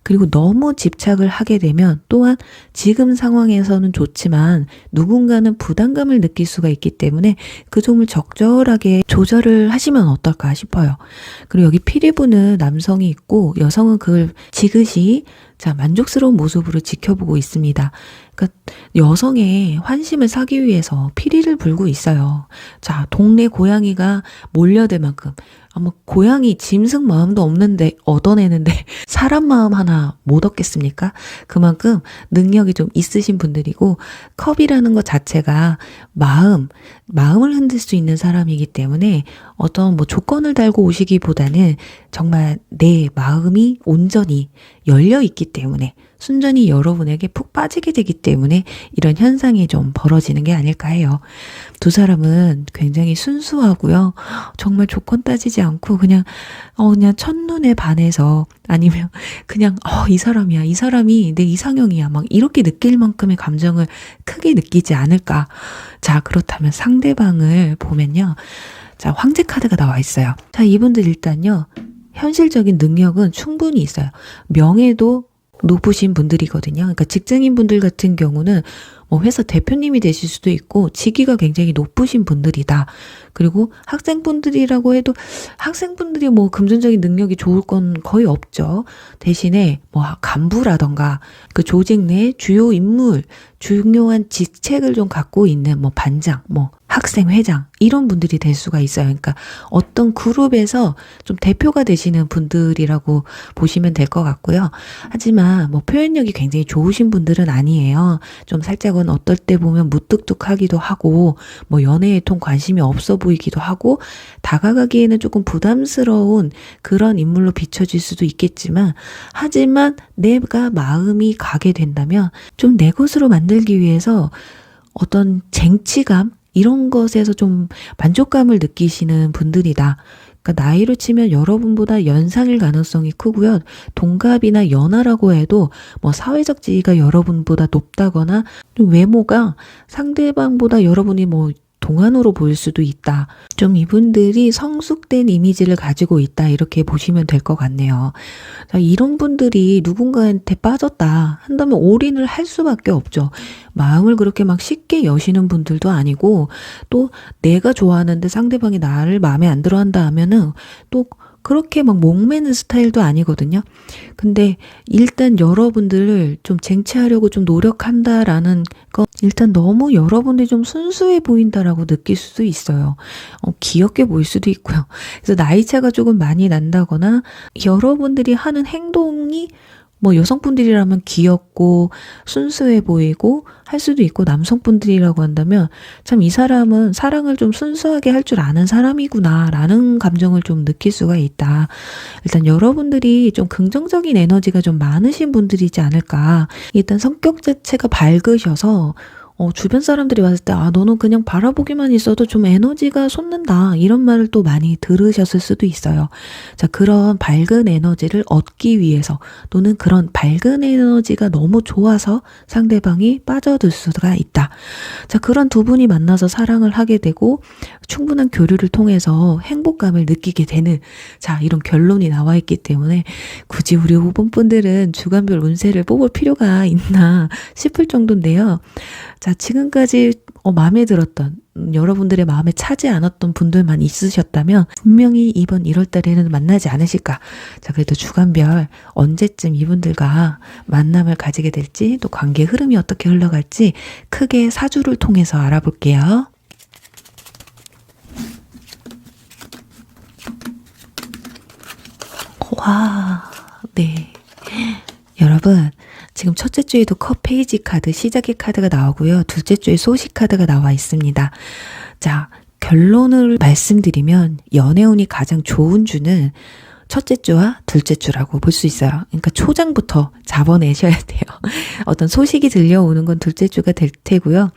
그리고 너무 집착을 하게 되면 또한 지금 상황에서는 좋지만 누군가는 부담감을 느낄 수가 있기 때문에 그 점을 적절하게 조절을 하시면 어떨까 싶어요. 그리고 여기 피리부는 남성이 있고 여성은 그걸 지그시 만족스러운 모습으로 지켜보고 있습니다. 그러니까 여성의 환심을 사기 위해서 피리를 불고 있어요. 자, 동네 고양이가 몰려들 만큼, 고양이 짐승 마음도 없는데 얻어내는데 사람 마음 하나 못 얻겠습니까? 그만큼 능력이 좀 있으신 분들이고, 컵이라는 것 자체가 마음을 흔들 수 있는 사람이기 때문에 어떤 조건을 달고 오시기보다는 정말 내 마음이 온전히 열려 있기 때문에, 순전히 여러분에게 푹 빠지게 되기 때문에 이런 현상이 좀 벌어지는 게 아닐까 해요. 두 사람은 굉장히 순수하고요. 정말 조건 따지지 않고 그냥 첫눈에 반해서, 아니면 그냥 이 사람이야, 이 사람이 내 이상형이야, 막 이렇게 느낄 만큼의 감정을 크게 느끼지 않을까. 자, 그렇다면 상대방을 보면요. 자, 황제 카드가 나와 있어요. 자, 이분들 일단요, 현실적인 능력은 충분히 있어요. 명예도 높으신 분들이거든요. 그러니까 직장인 분들 같은 경우는 회사 대표님이 되실 수도 있고 직위가 굉장히 높으신 분들이다. 그리고 학생분들이라고 해도 학생분들이 뭐 금전적인 능력이 좋을 건 거의 없죠. 대신에 뭐 간부라던가 그 조직 내 주요 인물, 중요한 직책을 좀 갖고 있는 뭐 반장, 뭐 학생회장 이런 분들이 될 수가 있어요. 그러니까 어떤 그룹에서 좀 대표가 되시는 분들이라고 보시면 될 것 같고요. 하지만 뭐 표현력이 굉장히 좋으신 분들은 아니에요. 좀 살짝은 어떨 때 보면 무뚝뚝하기도 하고 뭐 연애에 통 관심이 없어 보이기도 하고 다가가기에는 조금 부담스러운 그런 인물로 비춰질 수도 있겠지만 하지만 내가 마음이 가게 된다면 좀 내 것으로 만들기 위해서 어떤 쟁취감 이런 것에서 좀 만족감을 느끼시는 분들이다. 그러니까 나이로 치면 여러분보다 연상일 가능성이 크고요. 동갑이나 연하라고 해도 뭐 사회적 지위가 여러분보다 높다거나 좀 외모가 상대방보다 여러분이 뭐 동안으로 보일 수도 있다. 좀 이분들이 성숙된 이미지를 가지고 있다. 이렇게 보시면 될 것 같네요. 자, 이런 분들이 누군가한테 빠졌다 한다면 올인을 할 수밖에 없죠. 마음을 그렇게 막 쉽게 여시는 분들도 아니고 또 내가 좋아하는데 상대방이 나를 마음에 안 들어 한다 하면은 또 그렇게 막 목매는 스타일도 아니거든요. 근데 일단 여러분들을 좀 쟁취하려고 좀 노력한다라는 거 일단 너무 여러분들이 좀 순수해 보인다라고 느낄 수도 있어요. 귀엽게 보일 수도 있고요. 그래서 나이 차가 조금 많이 난다거나 여러분들이 하는 행동이 뭐 여성분들이라면 귀엽고 순수해 보이고 할 수도 있고 남성분들이라고 한다면 참 이 사람은 사랑을 좀 순수하게 할 줄 아는 사람이구나 라는 감정을 좀 느낄 수가 있다. 일단 여러분들이 좀 긍정적인 에너지가 좀 많으신 분들이지 않을까. 일단 성격 자체가 밝으셔서 주변 사람들이 봤을 때, 너는 그냥 바라보기만 있어도 좀 에너지가 솟는다. 이런 말을 또 많이 들으셨을 수도 있어요. 자, 그런 밝은 에너지를 얻기 위해서 또는 그런 밝은 에너지가 너무 좋아서 상대방이 빠져들 수가 있다. 자, 그런 두 분이 만나서 사랑을 하게 되고 충분한 교류를 통해서 행복감을 느끼게 되는 자, 이런 결론이 나와 있기 때문에 굳이 우리 후보분들은 주간별 운세를 뽑을 필요가 있나 싶을 정도인데요. 자, 지금까지 마음에 들었던 여러분들의 마음에 차지 않았던 분들만 있으셨다면 분명히 이번 1월 달에는 만나지 않으실까. 자, 그래도 주간별 언제쯤 이분들과 만남을 가지게 될지 또 관계 흐름이 어떻게 흘러갈지 크게 사주를 통해서 알아볼게요. 와, 네. 여러분, 지금 첫째 주에도 컵 페이지 카드, 시작의 카드가 나오고요. 둘째 주에 소식 카드가 나와 있습니다. 자, 결론을 말씀드리면 연애운이 가장 좋은 주는 첫째 주와 둘째 주라고 볼 수 있어요. 그러니까 초장부터 잡아내셔야 돼요. 어떤 소식이 들려오는 건 둘째 주가 될 테고요.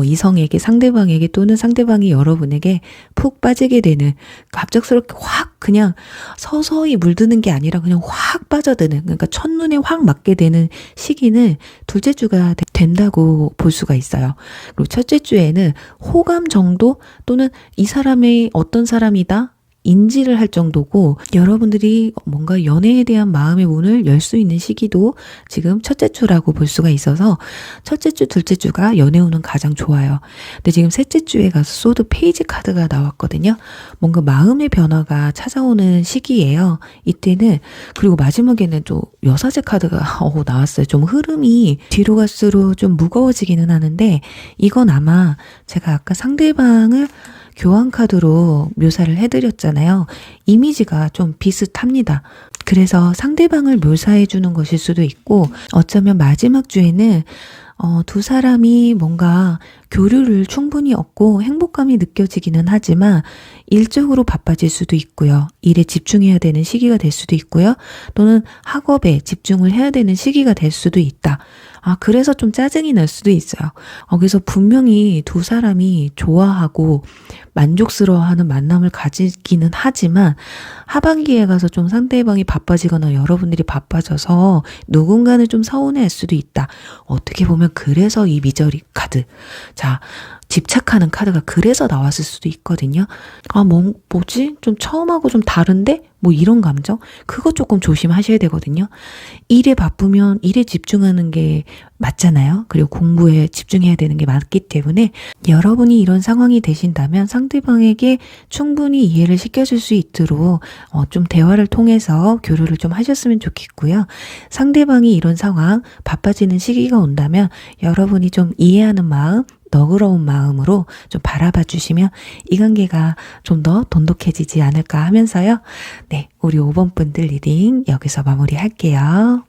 이성에게, 상대방에게 또는 상대방이 여러분에게 푹 빠지게 되는 갑작스럽게 확 그냥 서서히 물드는 게 아니라 그냥 확 빠져드는 그러니까 첫눈에 확 맞게 되는 시기는 둘째 주가 된다고 볼 수가 있어요. 그리고 첫째 주에는 호감 정도 또는 이 사람이 어떤 사람이다 인지를 할 정도고 여러분들이 뭔가 연애에 대한 마음의 문을 열 수 있는 시기도 지금 첫째 주라고 볼 수가 있어서 첫째 주, 둘째 주가 연애운은 가장 좋아요. 근데 지금 셋째 주에 가서 소드 페이지 카드가 나왔거든요. 뭔가 마음의 변화가 찾아오는 시기예요. 이때는 그리고 마지막에는 또 여사제 카드가 나왔어요. 좀 흐름이 뒤로 갈수록 좀 무거워지기는 하는데 이건 아마 제가 아까 상대방을 교환 카드로 묘사를 해드렸잖아요. 이미지가 좀 비슷합니다. 그래서 상대방을 묘사해 주는 것일 수도 있고 어쩌면 마지막 주에는 두 사람이 뭔가 교류를 충분히 얻고 행복감이 느껴지기는 하지만 일적으로 바빠질 수도 있고요. 일에 집중해야 되는 시기가 될 수도 있고요. 또는 학업에 집중을 해야 되는 시기가 될 수도 있다. 그래서 좀 짜증이 날 수도 있어요. 그래서 분명히 두 사람이 좋아하고 만족스러워하는 만남을 가지기는 하지만 하반기에 가서 좀 상대방이 바빠지거나 여러분들이 바빠져서 누군가는 좀 서운해할 수도 있다. 어떻게 보면 그래서 이 미저리 카드. 자, 집착하는 카드가 그래서 나왔을 수도 있거든요. 뭐지? 좀 처음하고 좀 다른데? 뭐 이런 감정? 그거 조금 조심하셔야 되거든요. 일에 바쁘면 일에 집중하는 게 맞잖아요. 그리고 공부에 집중해야 되는 게 맞기 때문에 여러분이 이런 상황이 되신다면 상대방에게 충분히 이해를 시켜줄 수 있도록 좀 대화를 통해서 교류를 좀 하셨으면 좋겠고요. 상대방이 이런 상황, 바빠지는 시기가 온다면 여러분이 좀 이해하는 마음, 너그러운 마음으로 좀 바라봐 주시면 이 관계가 좀 더 돈독해지지 않을까 하면서요. 네, 우리 5번 분들 리딩 여기서 마무리할게요.